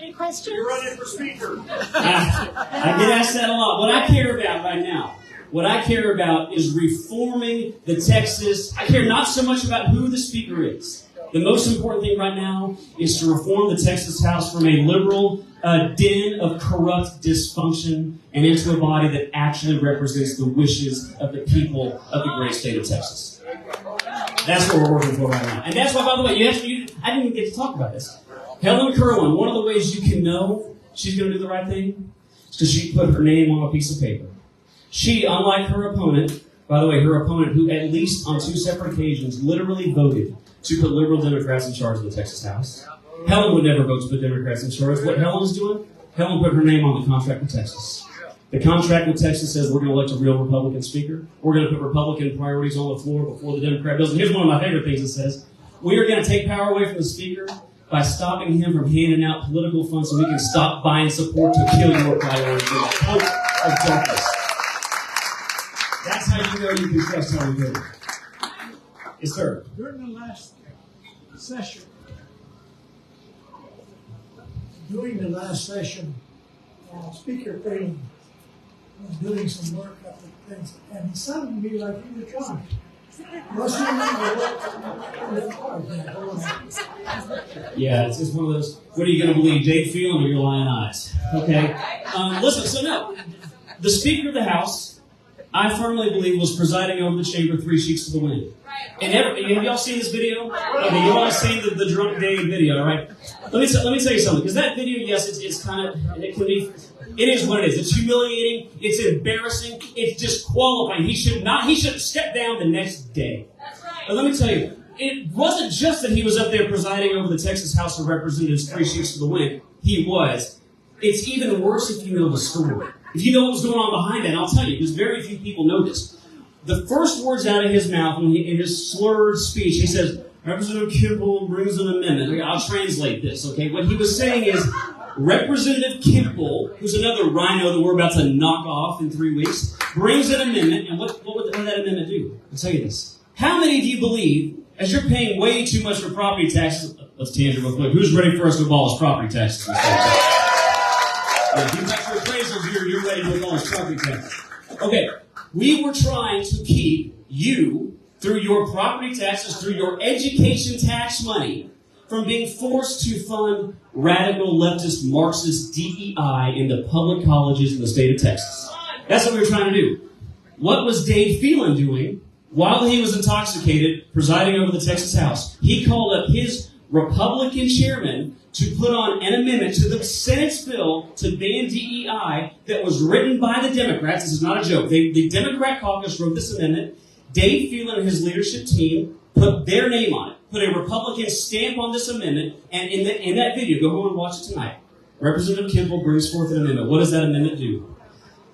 Any questions? You're running for speaker. I get asked that a lot. What I care about right now, what I care about is reforming the Texas. I care not so much about who the speaker is. The most important thing right now is to reform the Texas House from a liberal den of corrupt dysfunction and into a body that actually represents the wishes of the people of the great state of Texas. That's what we're working for right now. And that's why, by the way, I didn't even get to talk about this. Helen Kerwin, one of the ways you can know she's going to do the right thing is because she put her name on a piece of paper. She, unlike her opponent, by the way, her opponent who at least on 2 separate occasions literally voted to put liberal Democrats in charge of the Texas House. Helen would never vote to put Democrats in charge. What Helen's doing, Helen put her name on the contract with Texas. The contract with Texas says we're going to elect a real Republican speaker. We're going to put Republican priorities on the floor before the Democrat bills. And here's one of my favorite things it says. We are going to take power away from the speaker by stopping him from handing out political funds so we can stop buying support to kill your priorities in the hope of darkness. That's how you know you can trust Helen Kerwin. Yes, sir. During the last session, Speaker Kerwin was doing some work up at things, and it sounded to me like he was trying. Yeah, it's just one of those, what are you going to believe, Dave Phelan or your lying eyes? Okay? Listen, so no, the Speaker of the House, I firmly believe, was presiding over the chamber 3 sheets to the wind. And have y'all seen this video? Okay, you've all seen the drunk Dave video, right? Let me tell you something, because that video, yes, it's kind of, it is what it is. It's humiliating. It's embarrassing. It's disqualifying. He should step down the next day. That's right. But let me tell you, it wasn't just that he was up there presiding over the Texas House of Representatives 3 sheets to the wind. He was. It's even worse if you know the story. If you know what was going on behind that, and I'll tell you, because very few people know this. The first words out of his mouth in his slurred speech, he says, Representative Kimball brings an amendment. I'll translate this, okay? What he was saying is, Representative Kimball, who's another rhino that we're about to knock off in 3 weeks, brings an amendment, and what would that amendment do? I'll tell you this. How many of you believe, as you're paying way too much for property taxes, let's tangent real quick, who's ready for us to abolish property taxes? If you got your appraisals, you're ready to abolish property taxes. Okay, we were trying to keep you, through your property taxes, through your education tax money, from being forced to fund radical leftist Marxist DEI in the public colleges in the state of Texas. That's what we were trying to do. What was Dave Phelan doing while he was intoxicated, presiding over the Texas House? He called up his Republican chairman to put on an amendment to the Senate's bill to ban DEI that was written by the Democrats. This is not a joke. The Democrat caucus wrote this amendment. Dave Phelan and his leadership team put their name on it, put a Republican stamp on this amendment, and in that video, go home and watch it tonight. Representative Kimball brings forth an amendment. What does that amendment do?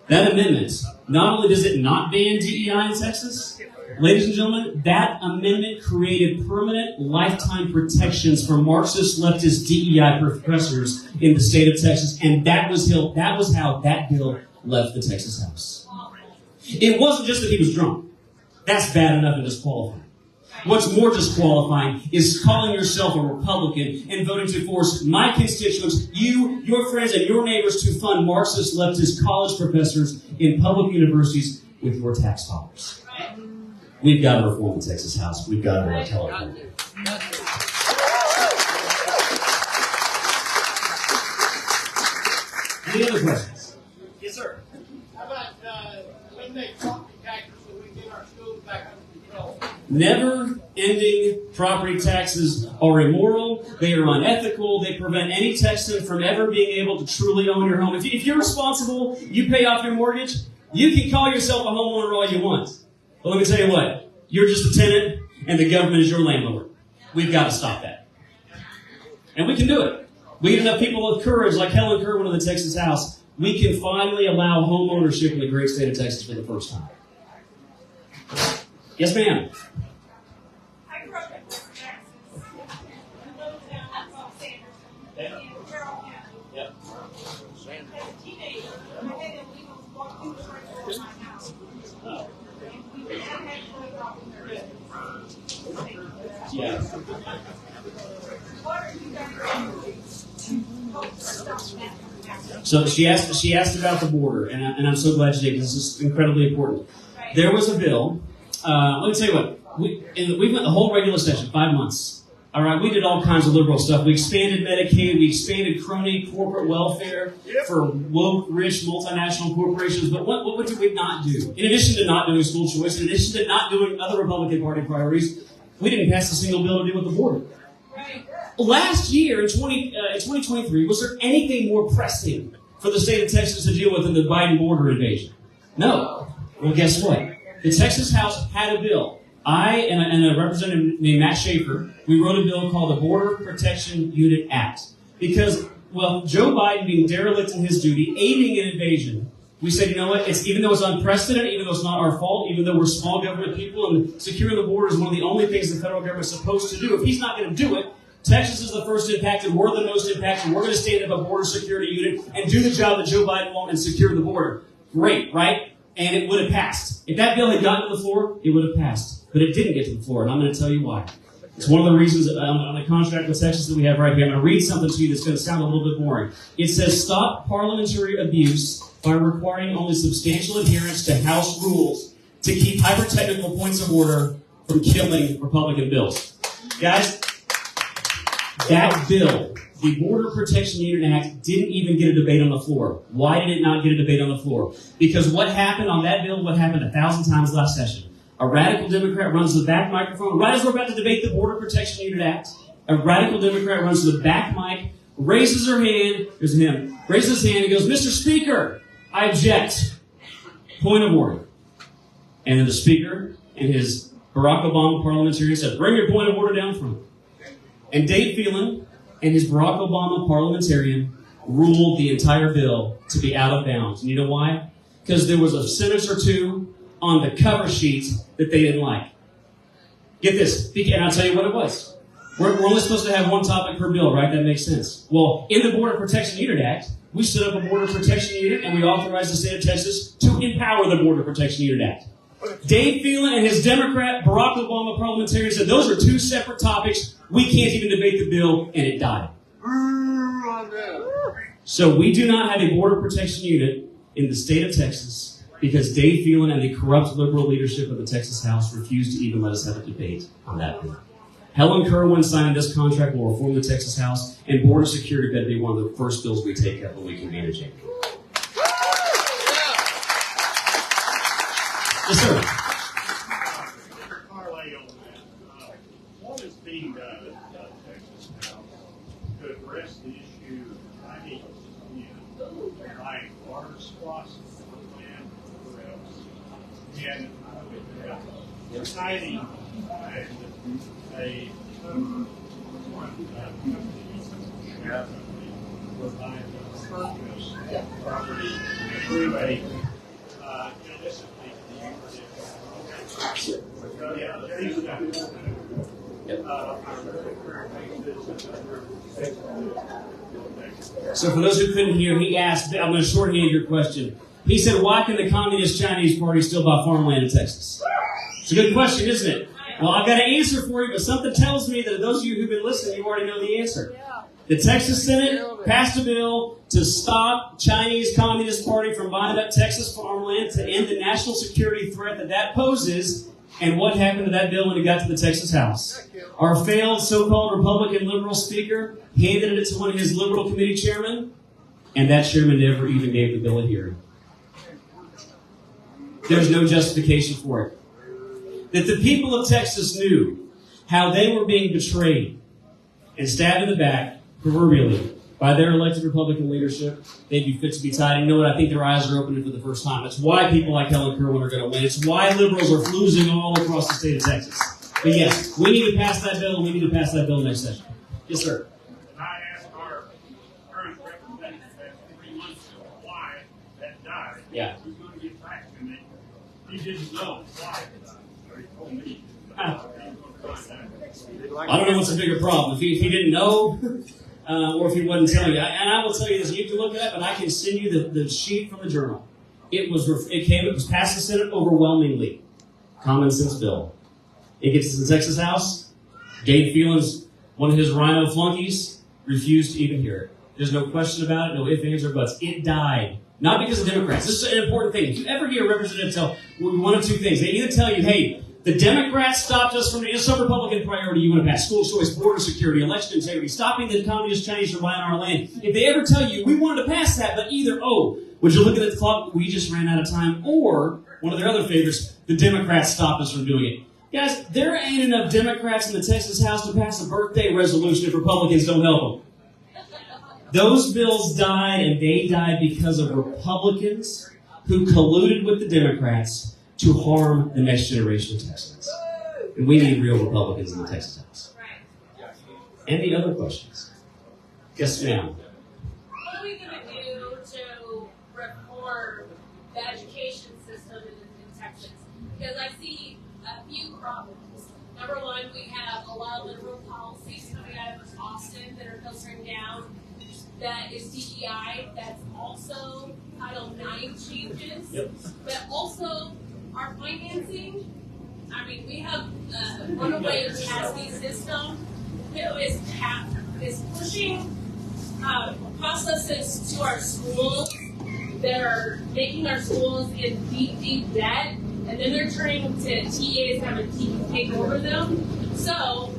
That amendment, not only does it not ban DEI in Texas, Ladies and gentlemen, that amendment created permanent lifetime protections for Marxist leftist DEI professors in the state of Texas, and that was how that bill left the Texas House. It wasn't just that he was drunk. That's bad enough and disqualifying. What's more disqualifying is calling yourself a Republican and voting to force my constituents, you, your friends, and your neighbors to fund Marxist leftist college professors in public universities with your tax dollars. We've got to reform the Texas House. We've got to tell it. Any other questions? Yes, sir. How about eliminate property taxes so we get our schools back under control? Never-ending property taxes are immoral. They are unethical. They prevent any Texan from ever being able to truly own your home. If you're responsible, you pay off your mortgage, you can call yourself a homeowner all you want. But let me tell you what. You're just a tenant, and the government is your landlord. We've got to stop that. And we can do it. We get enough people with courage, like Helen Kerwin of the Texas House. We can finally allow home ownership in the great state of Texas for the first time. Yes, ma'am. I grew up in Texas, in a little town called Sanderson, in Carroll County. Yep. As a teenager, I had illegals walk through the front door of my house. Oh. And we had to put it off in their residence. Yeah. What are you guys doing to help stop that from happening? So she asked about the border, and I'm so glad she did, because this is incredibly important. Right. There was a bill. Let me tell you what. We went the whole regular session, 5 months. All right, we did all kinds of liberal stuff. We expanded Medicaid. We expanded crony corporate welfare for woke, rich, multinational corporations. But what did we not do? In addition to not doing school choice, in addition to not doing other Republican Party priorities, we didn't pass a single bill to deal with the border. Right. Last year, in 2023, was there anything more pressing for the state of Texas to deal with than the Biden border invasion? No. Well, guess what? The Texas House had a bill. I and a representative named Matt Schaefer, we wrote a bill called the Border Protection Unit Act. Because, well, Joe Biden being derelict in his duty, aiding an invasion, we said, you know what, even though it's unprecedented, even though it's not our fault, even though we're small government people, and securing the border is one of the only things the federal government is supposed to do, if he's not going to do it, Texas is the first impacted, we're the most impacted, we're going to stand up a border security unit and do the job that Joe Biden won't and secure the border. Great, right? And it would have passed. If that bill had gotten to the floor, it would have passed. But it didn't get to the floor, and I'm going to tell you why. It's one of the reasons on the contract with Texas that we have right here. I'm going to read something to you that's going to sound a little bit boring. It says, stop parliamentary abuse by requiring only substantial adherence to House rules to keep hyper-technical points of order from killing Republican bills. Guys, that bill, the Border Protection Unit Act, didn't even get a debate on the floor. Why did it not get a debate on the floor? Because what happened on that bill, what happened 1,000 times last session? A radical Democrat runs to the back microphone. Right as we're about to debate the Border Protection Unit Act, a radical Democrat runs to the back mic, raises her hand, there's him, raises his hand and goes, Mr. Speaker, I object. Point of order. And then the Speaker and his Barack Obama parliamentarian said, bring your point of order down from him. And Dave Phelan and his Barack Obama parliamentarian ruled the entire bill to be out of bounds. And you know why? Because there was a sentence or two on the cover sheet that they didn't like. Get this, and I'll tell you what it was. We're only supposed to have one topic per bill, right? That makes sense. Well, in the Border Protection Unit Act, we set up a Border Protection Unit and we authorized the state of Texas to empower the Border Protection Unit Act. Dave Phelan and his Democrat Barack Obama parliamentarian said those are two separate topics. We can't even debate the bill, and it died. So we do not have a Border Protection Unit in the state of Texas because Dave Phelan and the corrupt liberal leadership of the Texas House refused to even let us have a debate on that bill. Helen Kerwin signing this contract will reform the Texas House, and border security better be one of the first bills we take up when we convene in January. Yes, sir. Parlay on that. What is being done at Texas House to address the issue of tiny buying water spots and deciding a provide purpose property through a illicitly So for those who couldn't hear, he asked, I'm going to shorthand your question. He said, why can the Communist Chinese Party still buy farmland in Texas? It's a good question, isn't it? Well, I've got an answer for you, but something tells me that those of you who've been listening, you already know the answer. The Texas Senate passed a bill to stop Chinese Communist Party from buying up Texas farmland to end the national security threat that poses. And what happened to that bill when it got to the Texas House? Our failed so-called Republican liberal speaker handed it to one of his liberal committee chairmen, and that chairman never even gave the bill a hearing. There's no justification for it. That the people of Texas knew how they were being betrayed and stabbed in the back, proverbially, by their elected Republican leadership, they'd be fit to be tied. And you know what? I think their eyes are opening for the first time. That's why people like Helen Kerwin are going to win. It's why liberals are losing all across the state of Texas. But yes, we need to pass that bill, and we need to pass that bill next session. Yes, sir. I asked our current representative 3 months ago why that died. Yeah. He was going to get back to me. He didn't know why it died. So he told me. I don't know what's a bigger problem. If he didn't know, or if he wasn't telling you. And I will tell you this, you can look it up, and I can send you the sheet from the journal. It was passed the Senate overwhelmingly. Common sense bill. It gets to the Texas House. Dave Phelan's, one of his rhino flunkies, refused to even hear it. There's no question about it, no ifs, ands, or buts. It died. Not because of Democrats. This is an important thing. If you ever hear a representative tell one of two things, they either tell you, hey, the Democrats stopped us from some Republican priority you want to pass, school choice, border security, election integrity, stopping the Communist Chinese from buying our land. If they ever tell you, we wanted to pass that, but either, would you look at the clock, we just ran out of time, or, one of their other favorites, the Democrats stopped us from doing it. Guys, there ain't enough Democrats in the Texas House to pass a birthday resolution if Republicans don't help them. Those bills died, and they died because of Republicans who colluded with the Democrats to harm the next generation of Texans. And we need real Republicans in the Texas House. Any other questions? Yes, ma'am. What are we going to do to reform the education system in Texas? Because I see a few problems. Number one, we have a lot of liberal policies coming out of Austin that are filtering down. That is DEI. That's also Title IX changes. Yep. But also our financing. I mean, we have a runaway TASB system that is pushing processes to our schools that are making our schools in deep, deep debt, and then they're turning to TAs having to take over them. So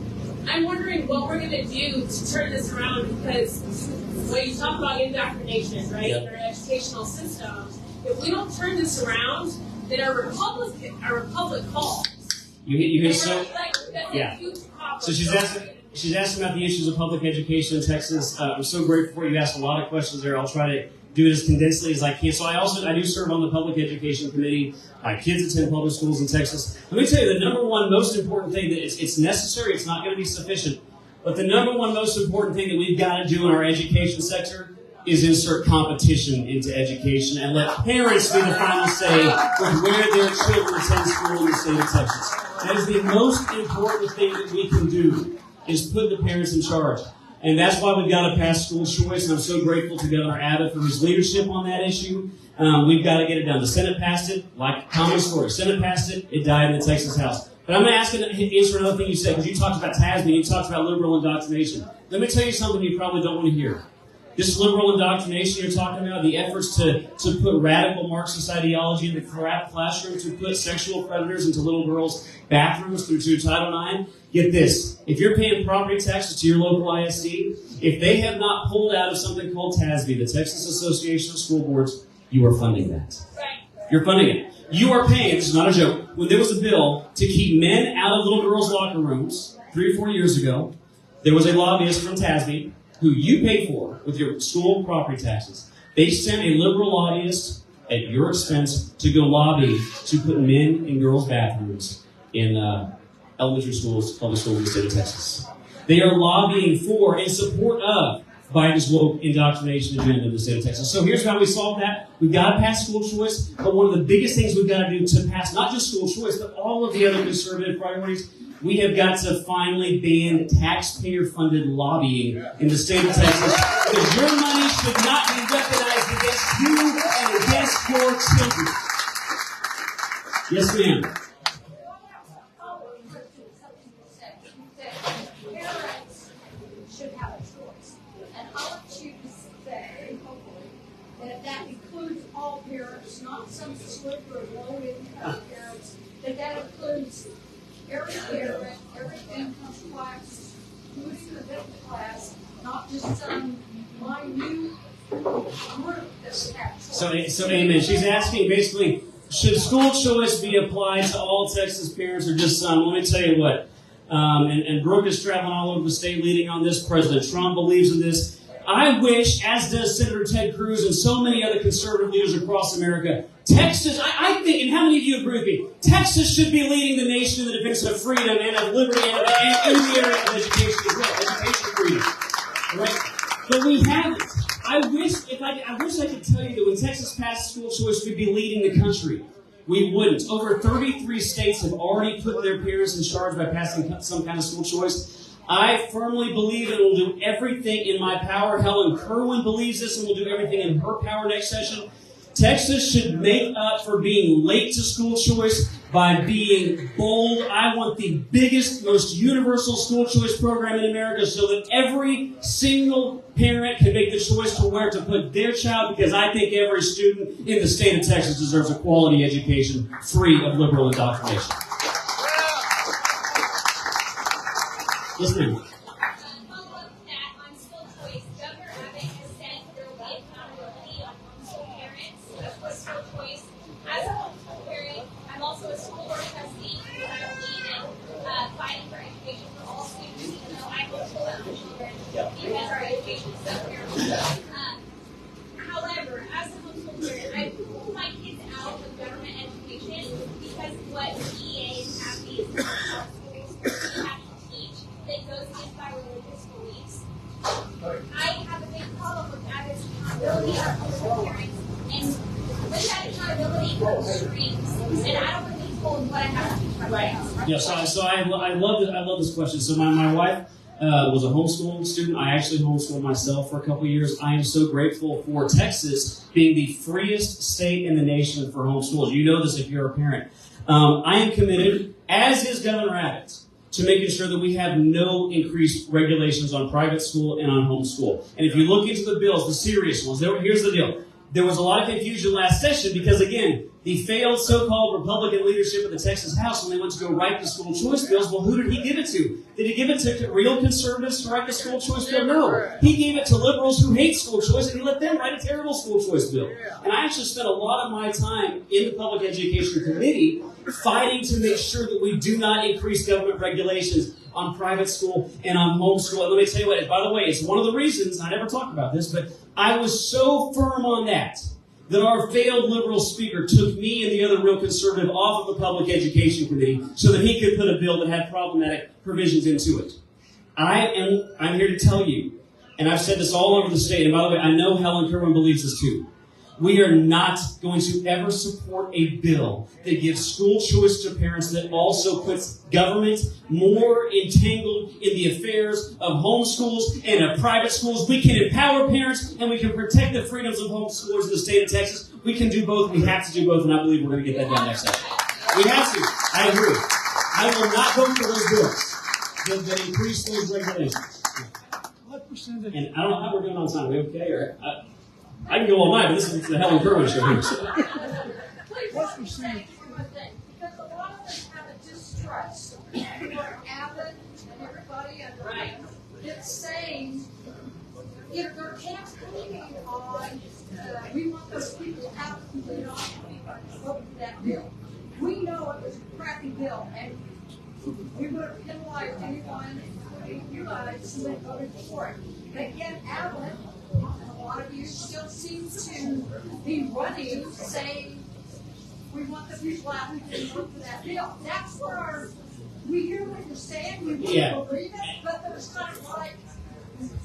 I'm wondering what we're going to do to turn this around, because when you talk about indoctrination, right, in our educational system, if we don't turn this around, then our republic falls. You hit so. That's Yeah. a huge problem. So she's asking about the issues of public education in Texas. I'm so grateful for you. You asked a lot of questions there. I'll try to do it as condensedly as I can. So I do serve on the public education committee. My kids attend public schools in Texas. Let me tell you, the number one most important thing that it's necessary. It's not going to be sufficient, but the number one most important thing that we've got to do in our education sector is insert competition into education and let parents be the final say with where their children attend school in the state of Texas. That is the most important thing that we can do, is put the parents in charge. And that's why we've got to pass school choice, and I'm so grateful to Governor Abbott for his leadership on that issue. We've got to get it done. The Senate passed it, like common story. Senate passed it, it died in the Texas House. But I'm going to answer another thing you said, because you talked about TASB, you talked about liberal indoctrination. Let me tell you something you probably don't want to hear. This liberal indoctrination you're talking about, the efforts to put radical Marxist ideology in the classroom, to put sexual predators into little girls' bathrooms through Title IX, get this. If you're paying property taxes to your local ISD, if they have not pulled out of something called TASB, the Texas Association of School Boards, you are funding that. You're funding it. You are paying, this is not a joke, when there was a bill to keep men out of little girls' locker rooms 3 or 4 years ago, there was a lobbyist from TASB who you paid for with your school property taxes. They sent a liberal lobbyist at your expense to go lobby to put men in girls' bathrooms in elementary schools, public schools in the state of Texas. They are lobbying for and support of Biden's woke indoctrination agenda in the state of Texas. So here's how we solve that. We've got to pass school choice, but one of the biggest things we've got to do to pass not just school choice, but all of the other conservative priorities, We have got to finally ban taxpayer-funded lobbying in the state of Texas, because your money should not be weaponized against you and against your children. Yes, ma'am. Parents should have a choice. And I want you to say, hopefully, that includes all parents, not some sliver of low-income parents, that includes every parent, every income class, including the middle class, not just some minute group that we have choice. So amen. She's asking basically, should school choice be applied to all Texas parents or just some? Let me tell you what. And Brooke is traveling all over the state leading on this. President Trump believes in this. I wish, as does Senator Ted Cruz and so many other conservative leaders across America, Texas, I think, and how many of you agree with me, Texas should be leading the nation in the defense of freedom and of liberty and in the area of education as well, education freedom. Right? But we haven't. I wish I could tell you that when Texas passed school choice, we'd be leading the country. We wouldn't. Over 33 states have already put their parents in charge by passing some kind of school choice. I firmly believe and will do everything in my power. Helen Kerwin believes this and will do everything in her power next session. Texas should make up for being late to school choice by being bold. I want the biggest, most universal school choice program in America so that every single parent can make the choice to where to put their child, because I think every student in the state of Texas deserves a quality education free of liberal indoctrination. Yes, ma'am. However, as a homeschool parent, I pull my kids out of government education because what EAs have these schools have to teach that goes against my religious beliefs. I have a big problem with that as accountability of homeschool parents, and with that accountability comes streams, and I don't want to be told what I have to teach my child. Yeah, so I love this question. So my wife was a homeschool student. I actually homeschooled myself for a couple of years. I am so grateful for Texas being the freest state in the nation for homeschools. You know this if you're a parent. I am committed, as is Governor Abbott, to making sure that we have no increased regulations on private school and on homeschool. And if you look into the bills, the serious ones, here's the deal. There was a lot of confusion last session because, again, the failed so-called Republican leadership of the Texas House, when they went to go write the school choice bills, well, who did he give it to? Did he give it to real conservatives to write the school choice bill? No. He gave it to liberals who hate school choice, and he let them write a terrible school choice bill. And I actually spent a lot of my time in the Public Education Committee fighting to make sure that we do not increase government regulations on private school and on homeschool. And let me tell you what, by the way, it's one of the reasons, I never talk about this, but I was so firm on that our failed liberal speaker took me and the other real conservative off of the Public Education Committee so that he could put a bill that had problematic provisions into it. I'm here to tell you, and I've said this all over the state, and by the way, I know Helen Kerwin believes this too. We are not going to ever support a bill that gives school choice to parents that also puts government more entangled in the affairs of homeschools and of private schools. We can empower parents and we can protect the freedoms of homeschoolers in the state of Texas. We can do both. We have to do both, and I believe we're going to get that done next session. We have to. I agree. I will not vote for those bills that increase those regulations. What percentage? And I don't know how we're doing on time. Are we okay? Or I can go all night, but this is the Helen Kerwin show. What percentage? Because a lot of us have a distrust for Abbott and everybody under him that's saying, you know, there can't be on, we want those people out of the vote for that bill. We know it was a crappy bill, and we would have penalized anyone, including you guys, who had voted for it. But yet Abbott, a lot of you still seem to be running, saying, we want the people out who can vote for that bill. That's where we hear what you're saying, we believe it, but there's kind of like...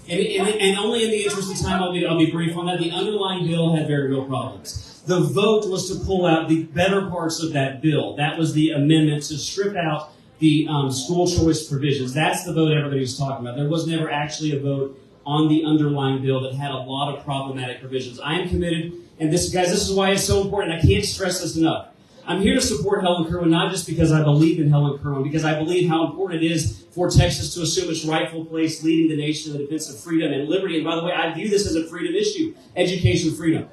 And only in the interest of time, I'll be brief on that. The underlying bill had very real problems. The vote was to pull out the better parts of that bill. That was the amendment to strip out the school choice provisions. That's the vote everybody was talking about. There was never actually a vote on the underlying bill that had a lot of problematic provisions. I am committed, and this is why it's so important. I can't stress this enough. I'm here to support Helen Kerwin, not just because I believe in Helen Kerwin, because I believe how important it is for Texas to assume its rightful place leading the nation in the defense of freedom and liberty. And by the way, I view this as a freedom issue, education freedom.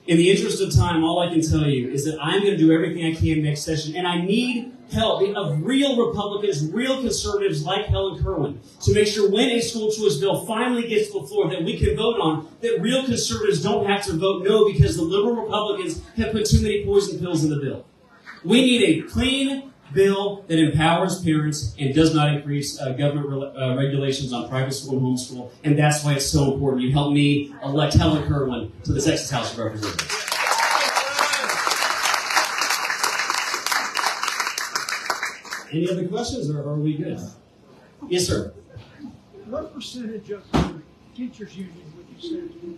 In the interest of time, all I can tell you is that I'm going to do everything I can next session, and I need help of real Republicans, real conservatives like Helen Kerwin, to make sure when a school choice bill finally gets to the floor that we can vote on, that real conservatives don't have to vote no because the liberal Republicans have put too many poison pills in the bill. We need a clean bill that empowers parents and does not increase government regulations on private school and homeschool, and that's why it's so important. You help me elect Helen Kerwin to the Texas House of Representatives. Any other questions, or are we good? Yes, sir. What percentage of the teachers' union would you say?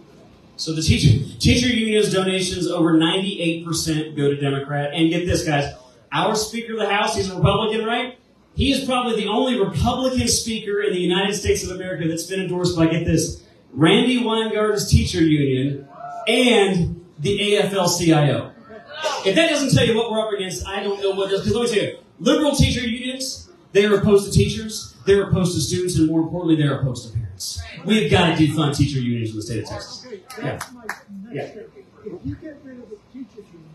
So the teacher union's donations, over 98% go to Democrat. And get this, guys. Our Speaker of the House, he's a Republican, right? He is probably the only Republican speaker in the United States of America that's been endorsed by, get this, Randy Weingarten's teacher union and the AFL-CIO. If that doesn't tell you what we're up against, I don't know what does. Because let me tell you, liberal teacher unions, they are opposed to teachers, they're opposed to students, and more importantly, they're opposed to parents. We've got to defund teacher unions in the state of Texas. Okay, that's my next step. If you get rid of the teachers union,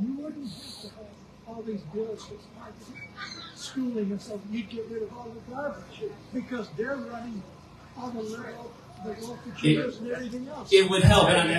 you wouldn't have to have all these bills for schooling and stuff. You'd get rid of all the garbage because they're running all the local tutors and everything else. It would help. And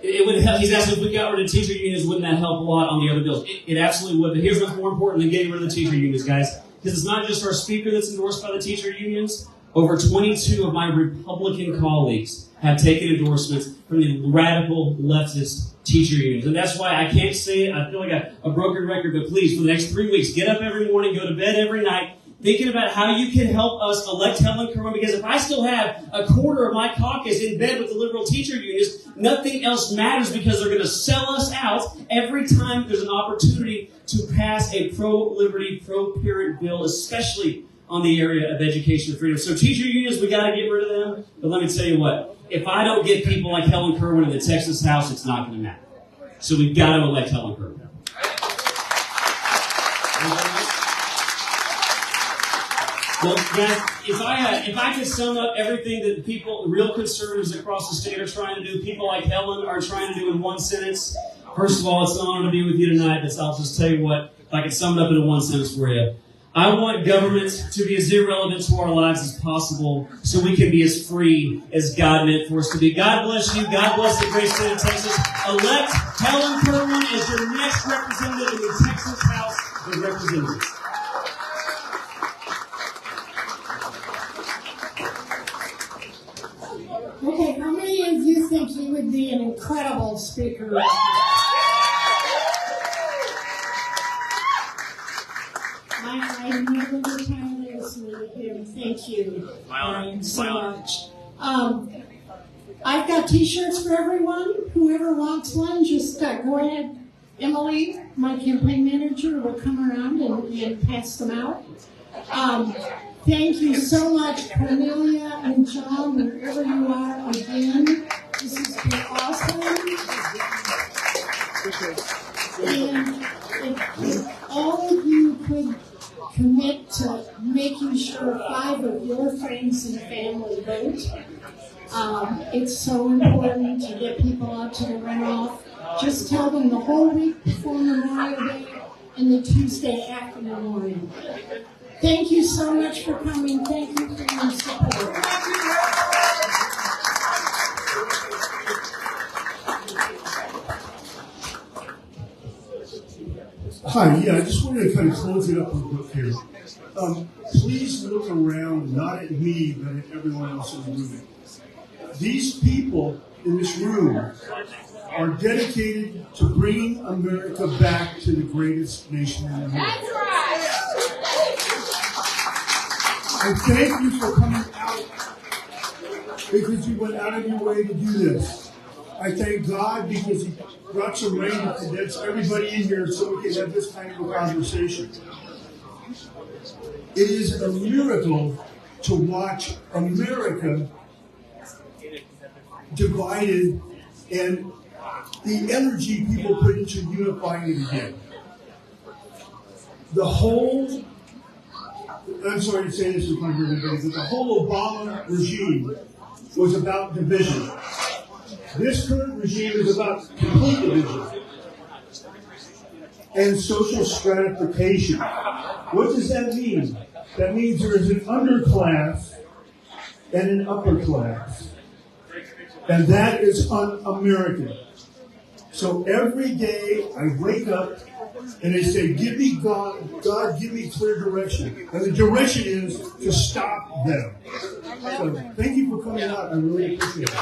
it would help. He's asking if we got rid of teacher unions, wouldn't that help a lot on the other bills? It absolutely would. But here's what's more important than getting rid of the teacher unions, guys. Because it's not just our speaker that's endorsed by the teacher unions. Over 22 of my Republican colleagues have taken endorsements from the radical leftist teacher unions. And that's why I can't say it. I feel like a broken record, but please, for the next 3 weeks, get up every morning, go to bed every night, thinking about how you can help us elect Helen Kerwin, because if I still have a quarter of my caucus in bed with the liberal teacher unions, nothing else matters because they're going to sell us out every time there's an opportunity to pass a pro-liberty, pro-parent bill, especially on the area of education freedom. So teacher unions, we got to get rid of them. But let me tell you what, if I don't get people like Helen Kerwin in the Texas House, it's not going to matter. So we've got to elect Helen Kerwin. Well, guys, if I could sum up everything that people, real conservatives across the state are trying to do, people like Helen are trying to do in one sentence. First of all, it's an honor to be with you tonight. I'll just tell you what, if I could sum it up in one sentence for you. I want government to be as irrelevant to our lives as possible so we can be as free as God meant for us to be. God bless you. God bless the great state of Texas. Elect Helen Kerwin as your next representative in the Texas House of Representatives. Okay, how many of you think he would be an incredible speaker? I never get tired of listening to him. Thank you, Brian, so much. I've got T-shirts for everyone. Whoever wants one, just go ahead. Emily, my campaign manager, will come around and pass them out. Thank you so much, Cornelia and John, wherever you are, again. This has been awesome. And if all of you could commit to making sure 5 of your friends and family vote. It's so important to get people out to the runoff. Just tell them the whole week before Memorial Day and the Tuesday after Memorial. Thank you so much for coming. Thank you for your support. Hi, I just wanted to kind of close it up a bit here. Please look around, not at me, but at everyone else in the room. These people in this room are dedicated to bringing America back to the greatest nation in the world. That's right. I thank you for coming out because you went out of your way to do this. I thank God because He brought some rain to condense everybody in here so we can have this kind of a conversation. It is a miracle to watch America divided and the energy people put into unifying it again. The whole, I'm sorry to say this in front of everybody, but the whole Obama regime was about division. This current regime is about complete division and social stratification. What does that mean? That means there is an underclass and an upper class. And that is un-American. So every day I wake up and I say, give me God, give me clear direction. And the direction is to stop them. So thank you for coming out. I really appreciate it.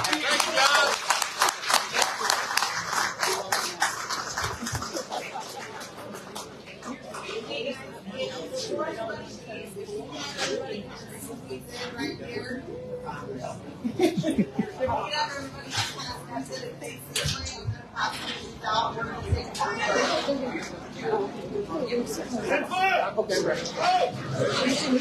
Okay, right.